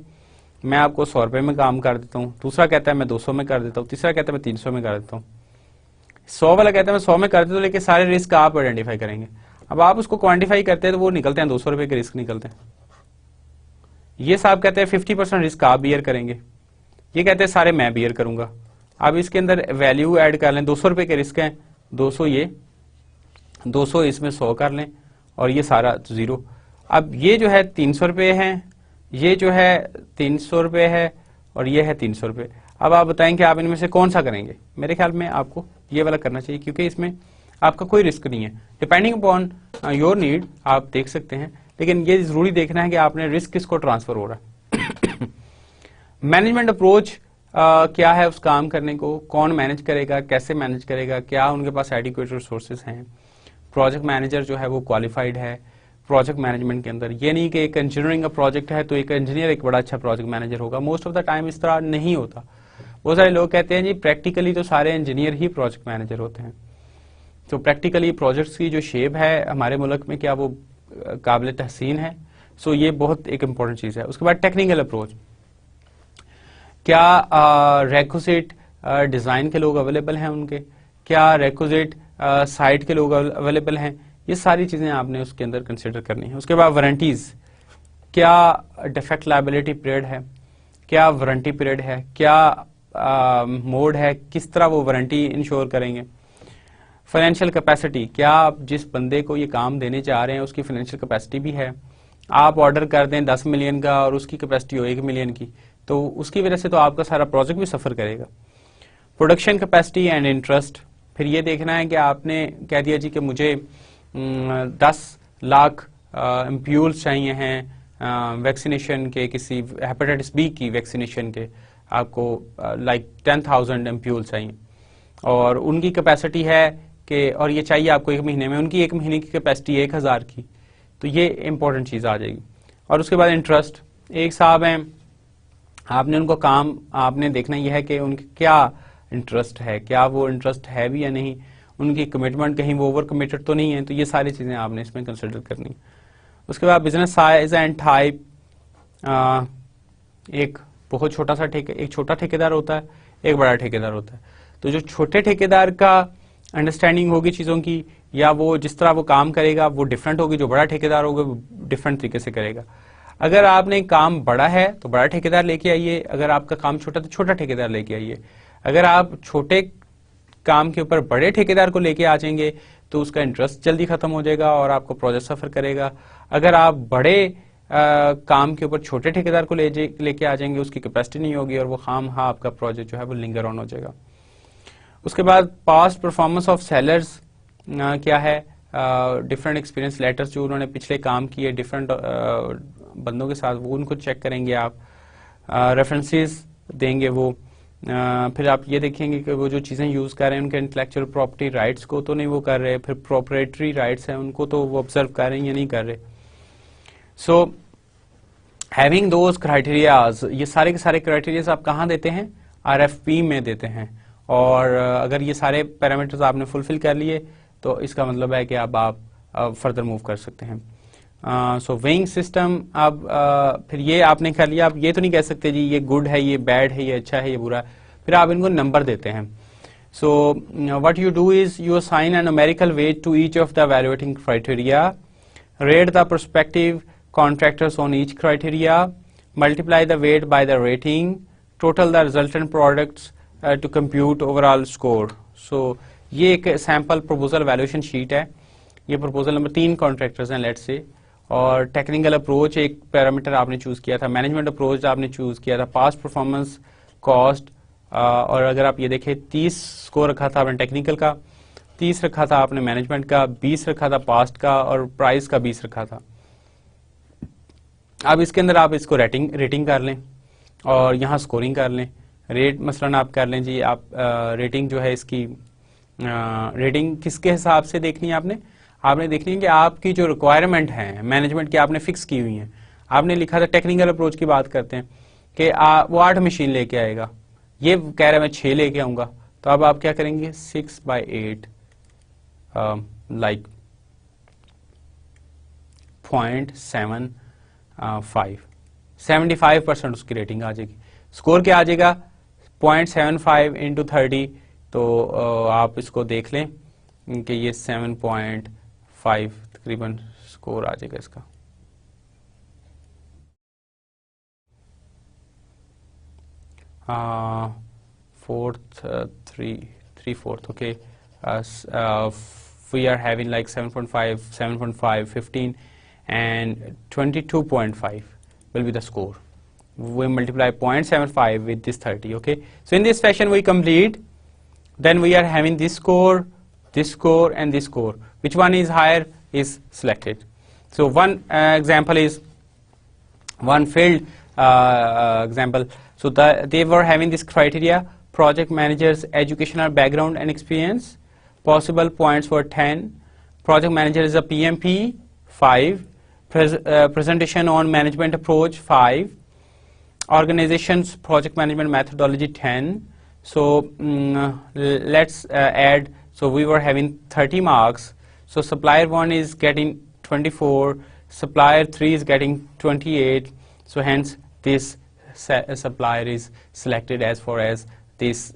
मैं आपको 100 रुपए में काम कर देता हूँ, दूसरा कहता है मैं 200 में कर देता हूँ, तीसरा कहता है मैं 300 में कर देता हूँ, 100 वाला कहता है मैं 100 में कर देता हूँ, लेकिन सारे रिस्क आप आइडेंटिफाई करेंगे। अब आप उसको क्वान्टिफाई करते हैं तो वो निकलते हैं 200 रुपए के रिस्क निकलते हैं। ये साहब कहते हैं 50% रिस्क आप बियर करेंगे, ये कहते हैं सारे मैं बियर करूंगा। अब इसके अंदर वैल्यू ऐड कर लें, 200 रुपए के रिस्क हैं, 200 ये, 200 इसमें 100 कर लें और ये सारा 0। अब ये जो है 300 रुपए है, ये जो है 300 रुपए है और ये है 300 रुपए। अब आप बताएं कि आप इनमें से कौन सा करेंगे। मेरे ख्याल में आपको ये वाला करना चाहिए क्योंकि इसमें आपका कोई रिस्क नहीं है। डिपेंडिंग अपॉन योर नीड आप देख सकते हैं, लेकिन ये जरूरी देखना है कि आपने रिस्क किसको ट्रांसफर हो रहा है। मैनेजमेंट अप्रोच क्या है उस काम करने को, कौन मैनेज करेगा, कैसे मैनेज करेगा, क्या उनके पास एडिक्वेट रिसोर्सेज हैं, प्रोजेक्ट मैनेजर जो है वो क्वालिफाइड है प्रोजेक्ट मैनेजमेंट के अंदर। ये नहीं कि एक इंजीनियरिंग का प्रोजेक्ट है तो एक इंजीनियर एक बड़ा अच्छा प्रोजेक्ट मैनेजर होगा, मोस्ट ऑफ द टाइम इस तरह नहीं होता। बहुत सारे लोग कहते हैं जी प्रैक्टिकली तो सारे इंजीनियर ही प्रोजेक्ट मैनेजर होते हैं। तो प्रैक्टिकली प्रोजेक्ट्स की जो शेप है हमारे मुल्क में क्या वो काबिल तहसीन है। सो ये बहुत एक इंपॉर्टेंट चीज है। उसके बाद टेक्निकल अप्रोच, क्या रेक्विजिट डिजाइन के लोग अवेलेबल हैं उनके, क्या रेक्विजिट साइट के लोग अवेलेबल हैं, ये सारी चीजें आपने उसके अंदर कंसिडर करनी है। उसके बाद वारंटीज, क्या डिफेक्ट लायबिलिटी पीरियड है, क्या वारंटी पीरियड है, क्या मोड है, किस तरह वो वारंटी इंश्योर करेंगे। फाइनेंशियल कैपेसिटी, क्या आप जिस बंदे को ये काम देने जा रहे हैं उसकी फाइनेंशियल कैपेसिटी भी है। आप ऑर्डर कर दें 10 मिलियन का और उसकी कैपेसिटी हो 1 मिलियन की, तो उसकी वजह से तो आपका सारा प्रोजेक्ट भी सफर करेगा। प्रोडक्शन कैपेसिटी एंड इंटरेस्ट, फिर ये देखना है कि आपने कह दिया जी कि मुझे 10 लाख एम्प्यूल्स चाहिए हैं वैक्सीनेशन के, किसी हेपेटाइटिस बी की वैक्सीनेशन के, आपको लाइक 10,000 एम्प्यूल्स चाहिए और उनकी कैपेसिटी है कि, और ये चाहिए आपको 1 महीने में, उनकी 1 महीने की कैपेसिटी 1000 की, तो ये इंपॉर्टेंट चीज़ आ जाएगी। और उसके बाद इंटरेस्ट, एक साहब हैं, आपने उनको काम आपने देखना यह है कि उनके क्या इंटरेस्ट है, क्या वो इंटरेस्ट है भी या नहीं, उनकी कमिटमेंट कहीं वो ओवर कमिटेड तो नहीं है, तो ये सारी चीज़ें आपने इसमें कंसिडर करनी। उसके बाद बिजनेस साइज एंड टाइप, एक बहुत छोटा सा एक छोटा ठेकेदार होता है, एक बड़ा ठेकेदार होता है। तो जो छोटे ठेकेदार का अंडरस्टैंडिंग होगी चीज़ों की, या वो जिस तरह वो काम करेगा वो डिफरेंट होगी, जो बड़ा ठेकेदार होगा वो डिफरेंट तरीके से करेगा। अगर आपने काम बड़ा है तो बड़ा ठेकेदार लेके आइए, अगर आपका काम छोटा तो छोटा ठेकेदार लेके आइए। अगर आप छोटे काम के ऊपर बड़े ठेकेदार को लेके आ जाएंगे तो उसका इंटरेस्ट जल्दी खत्म हो जाएगा और आपको प्रोजेक्ट सफर करेगा। अगर आप बड़े काम के ऊपर छोटे ठेकेदार को लेके आ जाएंगे, उसकी कैपेसिटी नहीं होगी और वो खामखा आपका प्रोजेक्ट जो है वो लिंगर ऑन हो जाएगा। उसके बाद पास्ट परफॉर्मेंस ऑफ सेलर्स क्या है, डिफरेंट एक्सपीरियंस लेटर्स जो उन्होंने पिछले काम किए डिफरेंट बंदों के साथ, वो उनको चेक करेंगे आप, रेफरेंसेस देंगे वो, फिर आप ये देखेंगे कि वो जो चीज़ें यूज़ कर रहे हैं उनके इंटेलेक्चुअल प्रॉपर्टी राइट्स को तो नहीं वो कर रहे, फिर प्रोप्राइटरी राइट्स हैं उनको तो वो ऑब्जर्व कर रहे हैं या नहीं कर रहे। सो हैविंग दोज क्राइटेरियाज, ये सारे के सारे क्राइटेरियाज आप कहाँ देते हैं, RFP में देते हैं, और अगर ये सारे पैरामीटर्स आपने फुलफिल कर लिए तो इसका मतलब है कि अब आप फर्दर मूव कर सकते हैं। सो वेइंग सिस्टम, अब फिर ये आपने कर लिया, आप ये तो नहीं कह सकते जी ये गुड है, ये बैड है, ये अच्छा है, ये बुरा है, फिर आप इनको नंबर देते हैं। So what you do is you assign an numerical weight to each of the evaluating criteria, rate the prospective contractors on each criteria, multiply the weight by the rating, total the resultant products to compute overall score. So ये एक sample proposal valuation sheet है, ये proposal number 3 contractors हैं let's say, और technical approach एक parameter आपने choose किया था, मैनेजमेंट अप्रोच आपने चूज किया था, पास्ट परफॉर्मेंस, कॉस्ट, और अगर आप ये देखें 30 स्कोर रखा था आपने टेक्निकल का, 30 रखा था आपने मैनेजमेंट का, 20 रखा था पास्ट का, और प्राइस का 20 रखा था। अब इसके अंदर आप इसको रेटिंग कर लें और यहाँ स्कोरिंग कर लें। रेट मसलन आप कर लें जी, आप रेटिंग जो है इसकी रेटिंग किसके हिसाब से देखनी है, आपने देखनी है कि आपकी जो रिक्वायरमेंट है मैनेजमेंट की आपने फिक्स की हुई है। आपने लिखा था टेक्निकल अप्रोच की बात करते हैं कि वो 8 मशीन लेके आएगा, ये कह रहा है मैं 6 लेके आऊंगा, तो अब आप क्या करेंगे 6/8 लाइक 0.75, 75% उसकी रेटिंग आ जाएगी। स्कोर क्या आ जाएगा 0.75 इंटू 30, तो आप इसको देख लें कि ये 7.5 तकरीबन स्कोर आ जाएगा इसका। Fourth 3/4 okay, we are having like 7.5, 7.5, 15 and 22.5 will be the score. We multiply 0.75 with this 30, okay. So in this fashion we complete, then we are having this score and this score. Which one is higher is selected. So one example is one field example. So they were having this criteria: project manager's educational background and experience. Possible points were 10. Project manager is a PMP, 5. Presentation on management approach, 5. Organization's project management methodology, 10. So let's add. So we were having 30 marks. So supplier 1 is getting 24. Supplier 3 is getting 28. So hence this supplier is selected as far as this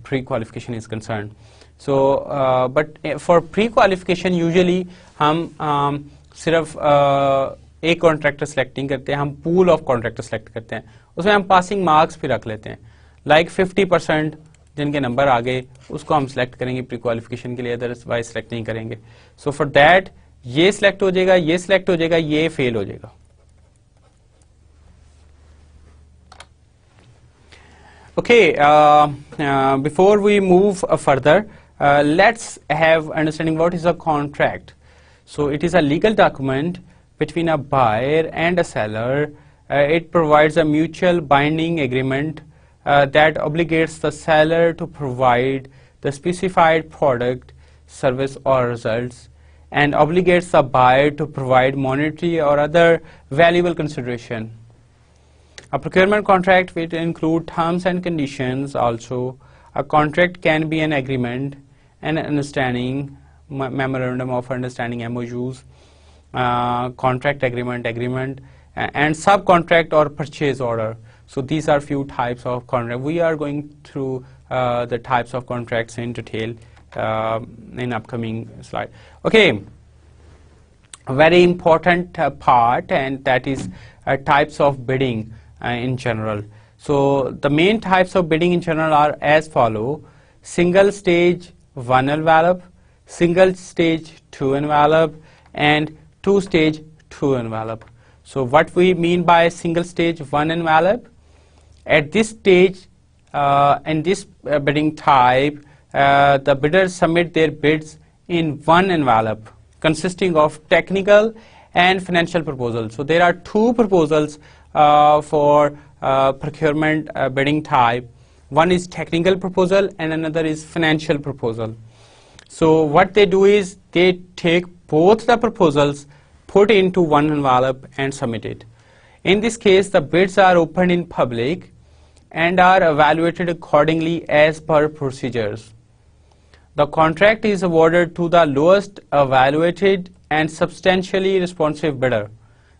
pre-qualification is concerned. So but for pre-qualification usually हम सिर्फ एक contractor select नहीं करते हैं, हम pool of contractor select करते हैं, उसमें हम पासिंग मार्क्स भी रख लेते हैं, लाइक 50% जिनके नंबर आ गए उसको हम सिलेक्ट करेंगे प्री क्वालिफिकेशन के लिए, अदरवाइज सेलेक्ट नहीं करेंगे। सो फॉर दैट ये सिलेक्ट हो जाएगा, ये सिलेक्ट हो जाएगा, ये फेल हो जाएगा। Okay, before we move further, let's have understanding what is a contract. So it is a legal document between a buyer and a seller. It provides a mutual binding agreement that obligates the seller to provide the specified product, service or results, and obligates the buyer to provide monetary or other valuable consideration. A procurement contract will include terms and conditions also. A contract can be an agreement, an understanding, memorandum of understanding, MOUs, contract agreement, and subcontract or purchase order. So these are few types of contract. We are going through the types of contracts in detail in upcoming slide. Okay, a very important part, and that is types of bidding in general. So the main types of bidding in general are as follow: single stage 1 envelope, single stage 2 envelope, and 2 stage 2 envelope. So what we mean by single stage 1 envelope, at this stage in this bidding type, the bidders submit their bids in one envelope consisting of technical and financial proposals. So there are two proposals for procurement bidding type. One is technical proposal and another is financial proposal. So what they do is they take both the proposals, put into one envelope and submit it. In this case, the bids are opened in public and are evaluated accordingly as per procedures. The contract is awarded to the lowest evaluated and substantially responsive bidder.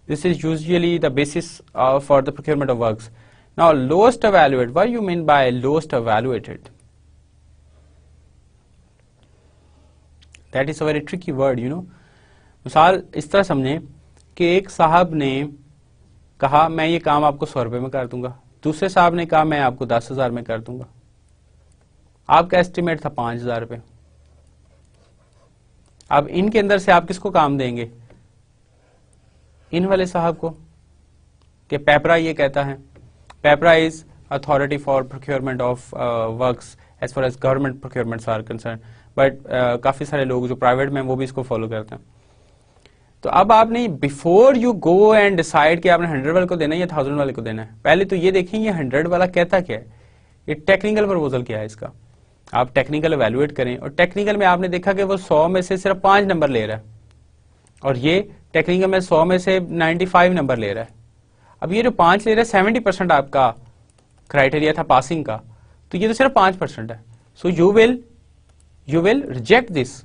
This is usually the basis for the procurement of works. Now, lowest evaluated, what do you mean by lowest evaluated? That is a very tricky word, you know. मिसाल इस तरह समझें कि एक साहब ने कहा मैं ये काम आपको 100 रुपए में कर दूंगा, दूसरे साहब ने कहा मैं आपको 10,000 में कर दूंगा। आपका एस्टिमेट था 5,000 रुपए। अब इनके अंदर से आप किसको काम देंगे? इन वाले साहब को, कि पेपरा ये कहता है, PEPRA is authority for procurement of works as far as government procurements are concern, but काफी सारे लोग जो प्राइवेट में वो भी इसको फॉलो करते हैं। तो अब आपने before you go and decide कि आपने 100 वाले को देना है या 1000 वाले को देना है, पहले तो ये देखें ये 100 वाला कहता क्या है, ये टेक्निकल प्रपोजल क्या है इसका। आप टेक्निकल एवेल्युएट करें और टेक्निकल में आपने देखा कि वो 100 में से सिर्फ 5 नंबर ले रहा है और ये टेक्निकल में 100 में से 95 नंबर ले रहा है। अब ये जो 5 ले रहा है 70% आपका क्राइटेरिया था पासिंग का, तो ये तो सिर्फ 5% है। So you will reject this,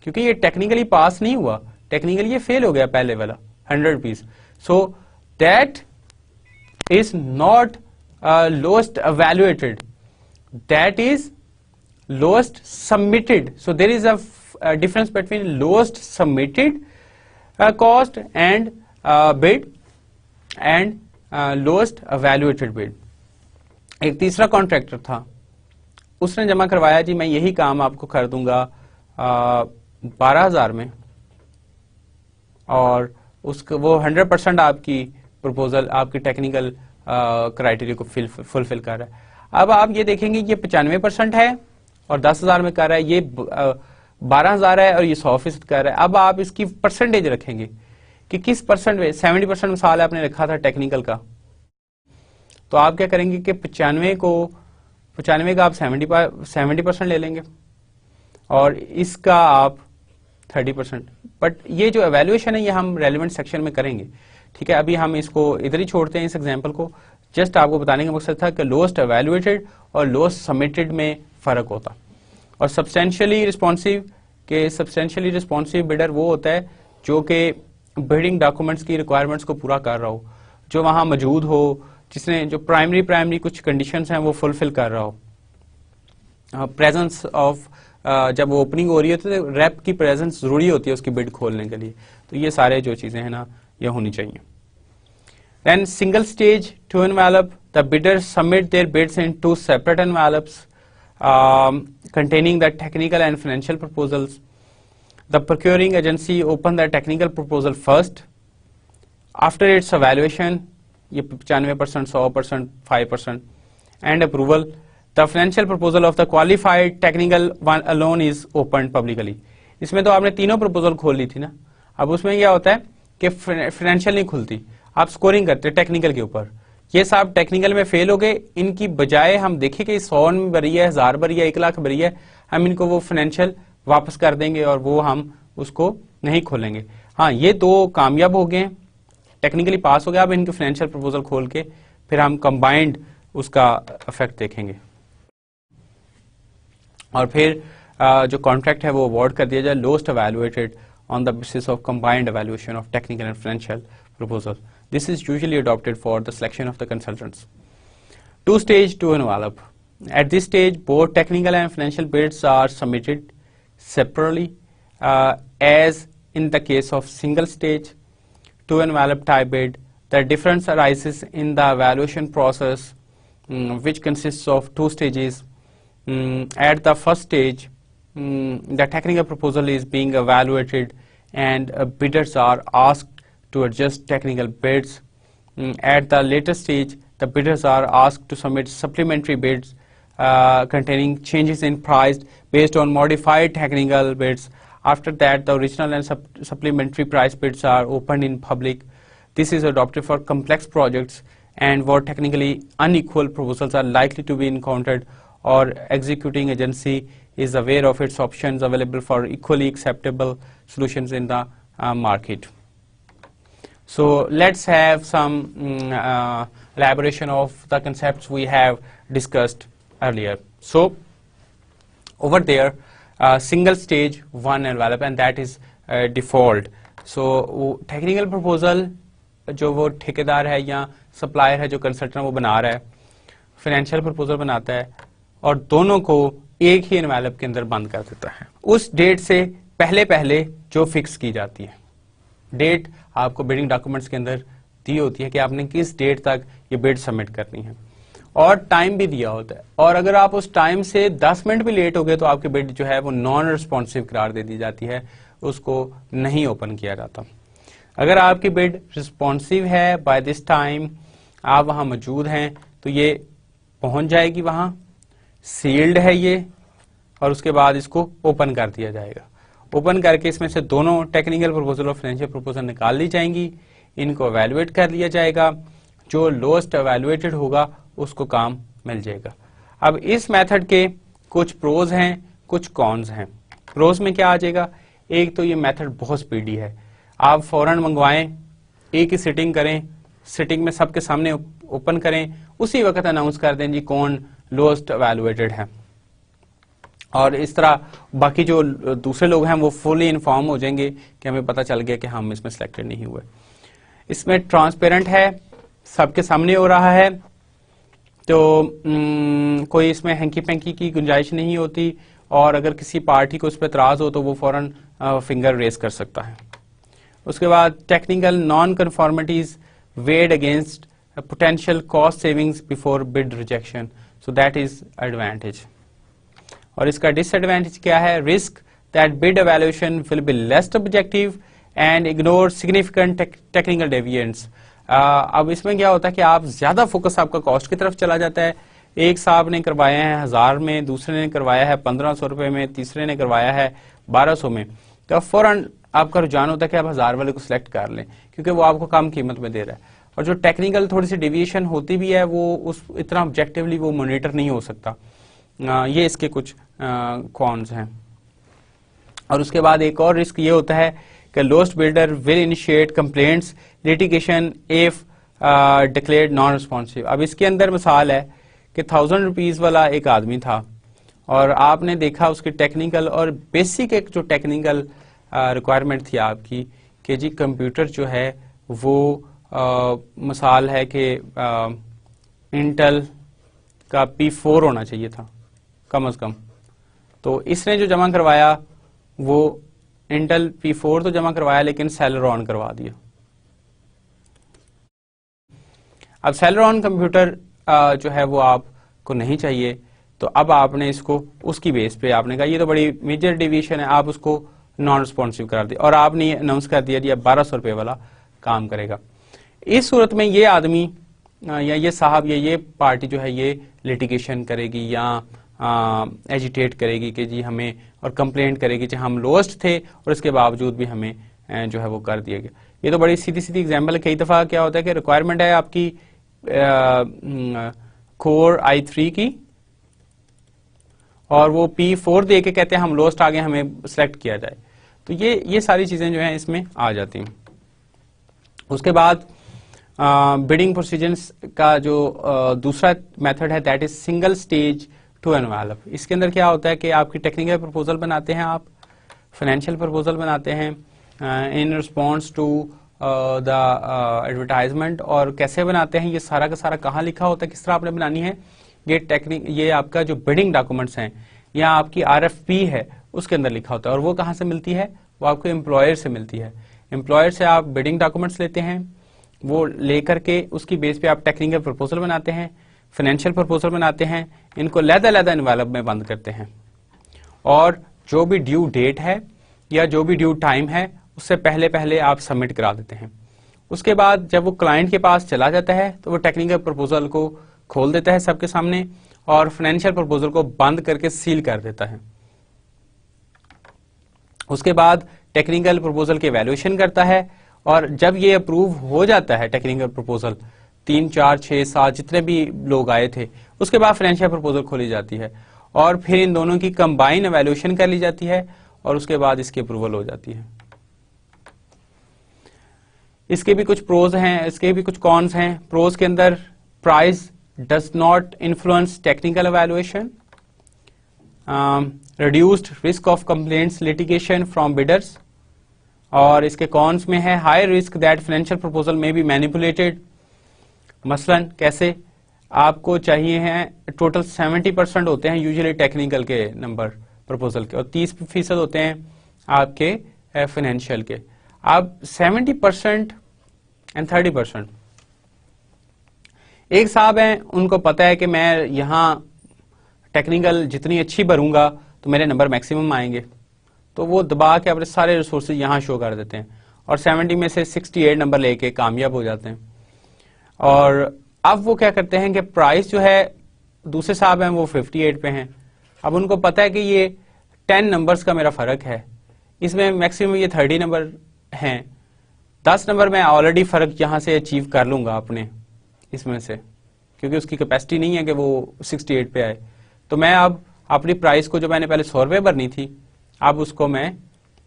क्योंकि ये टेक्निकली पास नहीं हुआ, टेक्निकली ये फेल हो गया पहले वाला 100 piece. So that is not lowest evaluated, that is lowest submitted. So there is a difference between lowest submitted cost and bid and lowest evaluated bid. एक तीसरा कॉन्ट्रैक्टर था, उसने जमा करवाया जी मैं यही काम आपको कर दूंगा 12,000 में, और उसको वो 100% आपकी प्रपोजल आपकी टेक्निकल क्राइटेरिया को फुलफिल कर रहा है। अब आप ये देखेंगे ये 95% है और 10,000 में कर रहा है, ये 12,000 है और ये 100% कर रहा है। अब आप इसकी परसेंटेज रखेंगे कि किस परसेंट में, 70% मिसाल आपने रखा था टेक्निकल का, तो आप क्या करेंगे कि 95 का आप 70% ले लेंगे और इसका आप 30%। बट ये जो एवेल्युएशन है ये हम रेलिवेंट सेक्शन में करेंगे, ठीक है। अभी हम इसको इधर ही छोड़ते हैं इस एग्जाम्पल को, जस्ट आपको बताने का मकसद था कि लोएस्ट एवेल्युएटेड और लोएस्ट सबमिटेड में फर्क होता। और सब्सटेंशियली रिस्पॉन्सिव बिडर वो होता है जो कि बिडिंग डॉक्यूमेंट्स की रिक्वायरमेंट्स को पूरा कर रहा हो, जो वहां मौजूद हो, जिसने जो प्राइमरी कुछ कंडीशंस हैं वो फुलफिल कर रहा हो। प्रेजेंस ऑफ जब वो ओपनिंग हो रही होती है तो रैप की प्रेजेंस जरूरी होती है उसकी बिड खोलने के लिए, तो ये सारे जो चीजें हैं ना ये होनी चाहिए। Then single stage 2 envelope, the bidders submit their bids in 2 separate envelopes containing the technical and financial proposals. The procuring agency open the technical proposal first. After its evaluation, ये 95%, 100%, 5%, and approval. The financial proposal of the qualified technical one alone is opened publicly. इसमें तो आपने तीनों proposal खोल ली थी ना, अब उसमें क्या होता है कि फाइनेंशियल नहीं खुलती, आप स्कोरिंग करते हैं टेक्निकल के ऊपर। ये साहब टेक्निकल में फेल हो गए, इनकी बजाय हम देखें कि 100 में भरी है, 1000 भरी है, 1 लाख भरी है, हम इनको वो फाइनेंशियल वापस कर देंगे और वो हम उसको नहीं खोलेंगे। हाँ, ये 2 कामयाब हो गए, टेक्निकली पास हो गया। अब इनके फाइनेंशियल प्रपोजल खोल के फिर हम कंबाइंड उसका इफेक्ट देखेंगे और फिर जो कॉन्ट्रैक्ट है वो अवार्ड कर दिया जाए lowest evaluated on the basis of combined evaluation of technical and financial proposal. This is usually adopted for the selection of the consultants. 2-stage to envelope. At this stage, both technical and financial bids are submitted separately, as in the case of single stage to envelope type bid. The difference arises in the evaluation process, which consists of 2 stages. At the first stage, the technical proposal is being evaluated and bidders are asked to adjust technical bids. At the later stage, the bidders are asked to submit supplementary bids containing changes in price based on modified technical bids. After that, the original and supplementary price bids are opened in public. This is adopted for complex projects and where technically unequal proposals are likely to be encountered, or executing agency is aware of its options available for equally acceptable solutions in the market. So let's have some elaboration of the concepts we have discussed earlier. So over there, single stage, 1 envelope, and that is default. So technical proposal जो वो ठेकेदार है या supplier है जो consultant वो बना रहा है, फाइनेंशियल प्रपोजल बनाता है और दोनों को एक ही एनवेलप के अंदर बंद कर देता है उस डेट से पहले जो फिक्स की जाती है। डेट आपको बिडिंग डॉक्यूमेंट्स के अंदर दी होती है कि आपने किस डेट तक ये बिड सबमिट करनी है और टाइम भी दिया होता है, और अगर आप उस टाइम से 10 मिनट भी लेट हो गए तो आपकी बिड जो है वो नॉन रिस्पॉन्सिव करार दे दी जाती है, उसको नहीं ओपन किया जाता। अगर आपकी बिड रिस्पॉन्सिव है, बाय दिस टाइम आप वहां मौजूद हैं, तो ये पहुंच जाएगी वहां, सील्ड है ये, और उसके बाद इसको ओपन कर दिया जाएगा। ओपन करके इसमें से दोनों टेक्निकल प्रपोजल और फाइनेंशियल प्रपोजल निकाल ली जाएंगी, इनको एवेलुएट कर लिया जाएगा, जो लोएस्ट एवेलुएटेड होगा उसको काम मिल जाएगा। अब इस मेथड के कुछ प्रोज हैं, कुछ कॉन्स हैं। प्रोज में क्या आ जाएगा, एक तो ये मेथड बहुत स्पीडी है, आप फौरन मंगवाएं, एक ही सिटिंग करें, सिटिंग में सबके सामने ओपन करें, उसी वक्त अनाउंस कर दें जी कौन लोएस्ट एवेलुएटेड है, और इस तरह बाकी जो दूसरे लोग हैं वो फुली इन्फॉर्म हो जाएंगे कि हमें पता चल गया कि हम इसमें सिलेक्टेड नहीं हुए। इसमें ट्रांसपेरेंट है, सबके सामने हो रहा है, तो कोई इसमें हैंकी पैंकी की गुंजाइश नहीं होती, और अगर किसी पार्टी को उस पर एतराज हो तो वो फौरन फिंगर रेज कर सकता है। उसके बाद technical non conformities weighed against potential cost savings before bid rejection, so that is advantage. और इसका डिसएडवांटेज क्या है, risk that bid evaluation will be less objective and ignore significant technical deviants. अब इसमें क्या होता है कि आप ज्यादा फोकस आपका कॉस्ट की तरफ चला जाता है। एक साहब ने करवाया है 1000 में, दूसरे ने करवाया है 1500 रुपए में, तीसरे ने करवाया है 1200 में, तो फौरन आपका रुझान होता है कि आप 1000 वाले को सिलेक्ट कर लें क्योंकि वो आपको कम कीमत में दे रहा है। और जो टेक्निकल थोड़ी सी डेविएशन होती भी है वो उस इतना ऑब्जेक्टिवली वो मॉनिटर नहीं हो सकता। ये इसके कुछ कॉन्स हैं। और उसके बाद एक और रिस्क ये होता है कि lowest builder will initiate complaints litigation if declared non responsive. अब इसके अंदर मिसाल है कि 1000 रुपीज वाला एक आदमी था और आपने देखा उसकी टेक्निकल और बेसिक एक जो टेक्निकल रिक्वायरमेंट थी आपकी कि जी कंप्यूटर जो है वो मिसाल है कि इंटेल का P4 होना चाहिए था कम से कम, तो इसने जो जमा करवाया वो इंटेल P4 तो जमा करवाया लेकिन सेलेरॉन करवा दिया। अब सेलेरॉन कंप्यूटर जो है वो आपको नहीं चाहिए, तो अब आपने इसको उसकी बेस पे आपने कहा ये तो बड़ी मेजर डिवीजन है, आप उसको नॉन रिस्पॉन्सिव कर दिया और आपने अनाउंस कर दिया जी अब 1200 रुपए वाला काम करेगा। इस सूरत में ये आदमी या ये साहब या ये पार्टी जो है ये लिटिगेशन करेगी या एजिटेट करेगी कि जी हमें, और कंप्लेंट करेगी कि हम लोएस्ट थे और इसके बावजूद भी हमें जो है वो कर दिया गया। ये तो बड़ी सीधी सीधी एग्जांपल है। कई दफ़ा क्या होता है कि रिक्वायरमेंट है आपकी कोर i3 की, और वो P4 दे के कहते हैं हम लोएस्ट आ गए, हमें सेलेक्ट किया जाए। तो ये सारी चीज़ें जो हैं इसमें आ जाती हैं। उसके बाद बिडिंग प्रोसीजर्स का जो दूसरा मेथड है that is single stage two envelope. इसके अंदर क्या होता है कि आपकी टेक्निकल प्रपोजल बनाते हैं, आप फाइनेंशियल प्रपोजल बनाते हैं in response to the advertisement. और कैसे बनाते हैं ये सारा का सारा कहाँ लिखा होता है, किस तरह आपने बनानी है। ये आपका जो बिडिंग डॉक्यूमेंट्स हैं या आपकी RFP है उसके अंदर लिखा होता है। और वो कहाँ से मिलती है, वो आपको एम्प्लॉयर से मिलती है। एम्प्लॉयर से आप बिडिंग डॉक्यूमेंट्स लेते हैं, वो लेकर के उसकी बेस पे आप टेक्निकल प्रपोजल बनाते हैं, फाइनेंशियल प्रपोजल बनाते हैं, इनको लैदा एनवेलप में बंद करते हैं, और जो भी ड्यू डेट है या जो भी ड्यू टाइम है उससे पहले पहले आप सबमिट करा देते हैं। उसके बाद जब वो क्लाइंट के पास चला जाता है तो वो टेक्निकल प्रपोजल को खोल देता है सबके सामने और फाइनेंशियल प्रपोजल को बंद करके सील कर देता है। उसके बाद टेक्निकल प्रपोजल की वैल्यूएशन करता है, और जब ये अप्रूव हो जाता है टेक्निकल प्रपोजल 3, 4, 6, 7 जितने भी लोग आए थे, उसके बाद फाइनेंशियल प्रपोजल खोली जाती है और फिर इन दोनों की कंबाइन वैल्यूएशन कर ली जाती है और उसके बाद इसकी अप्रूवल हो जाती है। इसके भी कुछ प्रोज हैं, इसके भी कुछ कॉन्स हैं। प्रोज के अंदर price does not influence technical valuation, reduced risk of complaints litigation from bidders, और इसके कॉन्स में है high risk that financial proposal may be manipulated। मसलन कैसे, आपको चाहिए हैं टोटल 70% होते हैं यूजुअली टेक्निकल के नंबर प्रपोजल के और 30% होते हैं आपके फाइनेंशियल के। आप 70% एंड 30%, एक साहब हैं उनको पता है कि मैं यहाँ टेक्निकल जितनी अच्छी भरूंगा तो मेरे नंबर मैक्सिमम आएंगे, तो वो दबा के अपने सारे रिसोर्सेज यहाँ शो कर देते हैं और 70 में से 68 नंबर लेके कामयाब हो जाते हैं। और अब वो क्या करते हैं कि प्राइस जो है, दूसरे साहब हैं वो 58 पे हैं, अब उनको पता है कि ये 10 नंबर्स का मेरा फर्क है, इसमें मैक्सिमम ये 30 नंबर हैं, 10 नंबर मैं ऑलरेडी फर्क यहाँ से अचीव कर लूंगा अपने इसमें से, क्योंकि उसकी कैपेसिटी नहीं है कि वो 68 पे आए। तो मैं अब अपनी प्राइस को जो मैंने पहले 100 रुपये भरनी थी, अब उसको मैं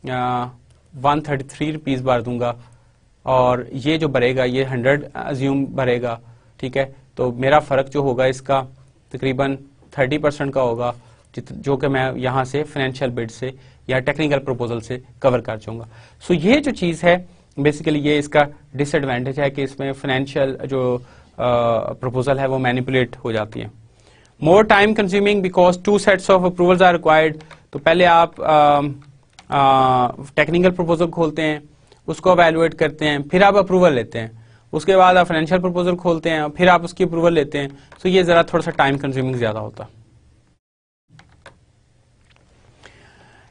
133 रुपीज़ भर दूंगा और ये जो भरेगा ये 100 अज्यूम भरेगा, ठीक है। तो मेरा फ़र्क जो होगा इसका तकरीबन 30% का होगा, जो कि मैं यहाँ से फाइनेंशियल बिड से या टेक्निकल प्रपोजल से कवर कर जाऊँगा। सो ये जो चीज़ है बेसिकली ये इसका डिसएडवांटेज है कि इसमें फाइनेंशियल जो प्रपोजल है वो मैनिपुलेट हो जाती है। More time consuming because 2 sets of approvals are required. तो पहले आप टेक्निकल प्रपोजल खोलते हैं, उसको एवेलुएट करते हैं, फिर आप अप्रूवल लेते हैं, उसके बाद आप फाइनेंशियल प्रपोजल खोलते हैं, फिर आप उसकी अप्रूवल लेते हैं। तो ये जरा थोड़ा सा टाइम कंज्यूमिंग ज्यादा होता।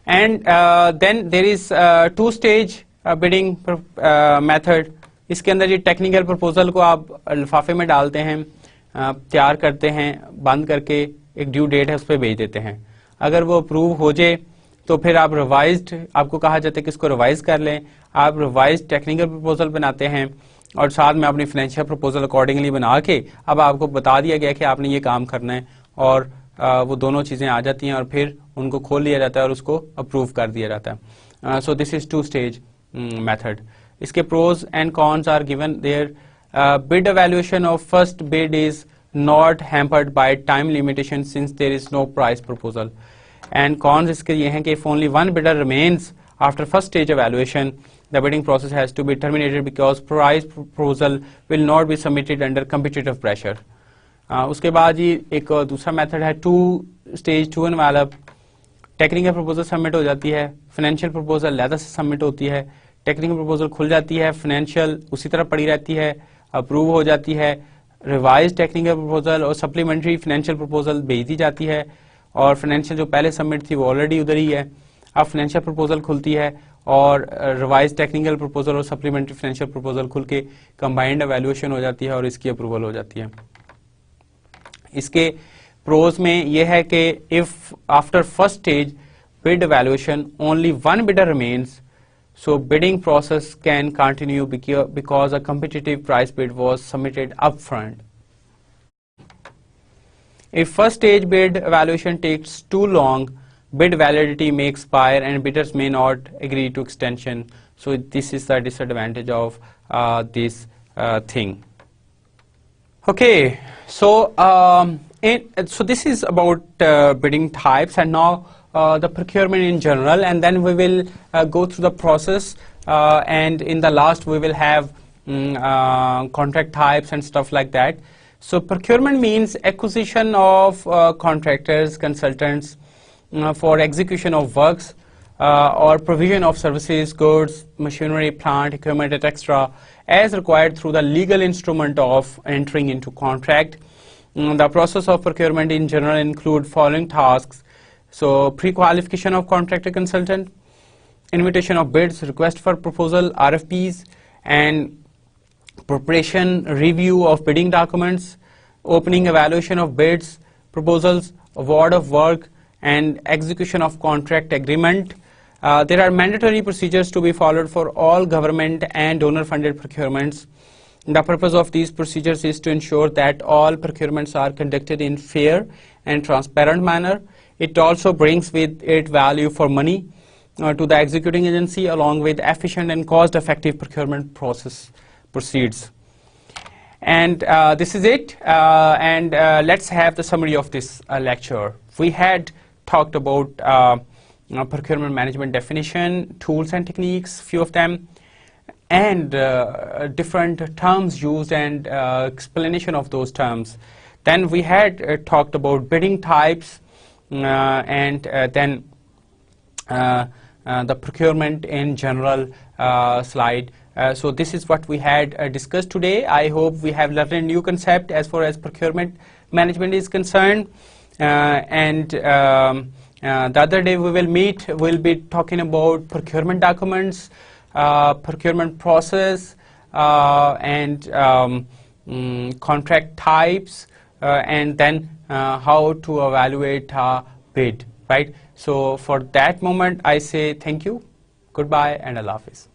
And then there is 2 stage bidding method. इसके अंदर ये टेक्निकल प्रपोजल को आप लिफाफे में डालते हैं, तैयार करते हैं, बंद करके एक ड्यू डेट है उस पर भेज देते हैं। अगर वो अप्रूव हो जाए तो फिर आप रिवाइज्ड, आपको कहा जाता है कि इसको रिवाइज कर लें, आप रिवाइज्ड टेक्निकल प्रपोजल बनाते हैं और साथ में अपनी फाइनेंशियल प्रपोजल अकॉर्डिंगली बना के अब आपको बता दिया गया कि आपने ये काम करना है और वो दोनों चीज़ें आ जाती हैं और फिर उनको खोल लिया जाता है और उसको अप्रूव कर दिया जाता है। So this is 2 stage method. इसके pros and cons are given there. Bid evaluation of first bid is not hampered by time limitation since there is no price proposal. And cons इसके ये हैं कि if only one bidder remains after first stage evaluation, the bidding process has to be terminated because price proposal will not be submitted under competitive pressure. उसके बाद ये एक दूसरा method है 2 stage to envelope। Technical proposal submit हो जाती है, financial proposal लैदा से सबमिट होती है, टेक्निकल प्रपोजल खुल जाती है, फाइनेंशियल उसी तरह पड़ी रहती है, अप्रूव हो जाती है, रिवाइज टेक्निकल प्रपोजल और सप्लीमेंट्री फाइनेंशियल प्रपोजल भेज दी जाती है और फाइनेंशियल जो पहले सबमिट थी वो ऑलरेडी उधर ही है। अब फाइनेंशियल प्रपोजल खुलती है और रिवाइज टेक्निकल प्रपोजल और सप्लीमेंट्री फाइनेंशियल प्रपोजल खुल के कंबाइंड एवेल्युएशन हो जाती है और इसकी अप्रूवल हो जाती है। इसके प्रोज में यह है कि if after first stage bid evaluation only one bidder remains, so bidding process can continue because a competitive price bid was submitted upfront. If first stage bid evaluation takes too long, bid validity may expire and bidders may not agree to extension. So this is the disadvantage of this thing. Okay, so so this is about bidding types, and now the procurement in general, and then we will go through the process, and in the last we will have contract types and stuff like that. So procurement means acquisition of contractors, consultants for execution of works or provision of services, goods, machinery, plant, equipment, etc. as required through the legal instrument of entering into contract. The process of procurement in general include following tasks. So pre-qualification of contractor consultant, invitation of bids, request for proposal, RFPs, and preparation, review of bidding documents, opening evaluation of bids, proposals, award of work, and execution of contract agreement. There are mandatory procedures to be followed for all government and donor-funded procurements. The purpose of these procedures is to ensure that all procurements are conducted in fair and transparent manner. It also brings with it value for money to the executing agency, along with efficient and cost-effective procurement process proceeds. And this is it. And let's have the summary of this lecture. We had talked about procurement management definition, tools and techniques, few of them, and different terms used and explanation of those terms. Then we had talked about bidding types, and then the procurement in general slide. So this is what we had discussed today. I hope we have learned a new concept as far as procurement management is concerned. And the other day we will meet, we'll be talking about procurement documents, procurement process, and contract types, and then how to evaluate a bid, right? So for that moment, I say thank you, goodbye, and Allah Hafiz.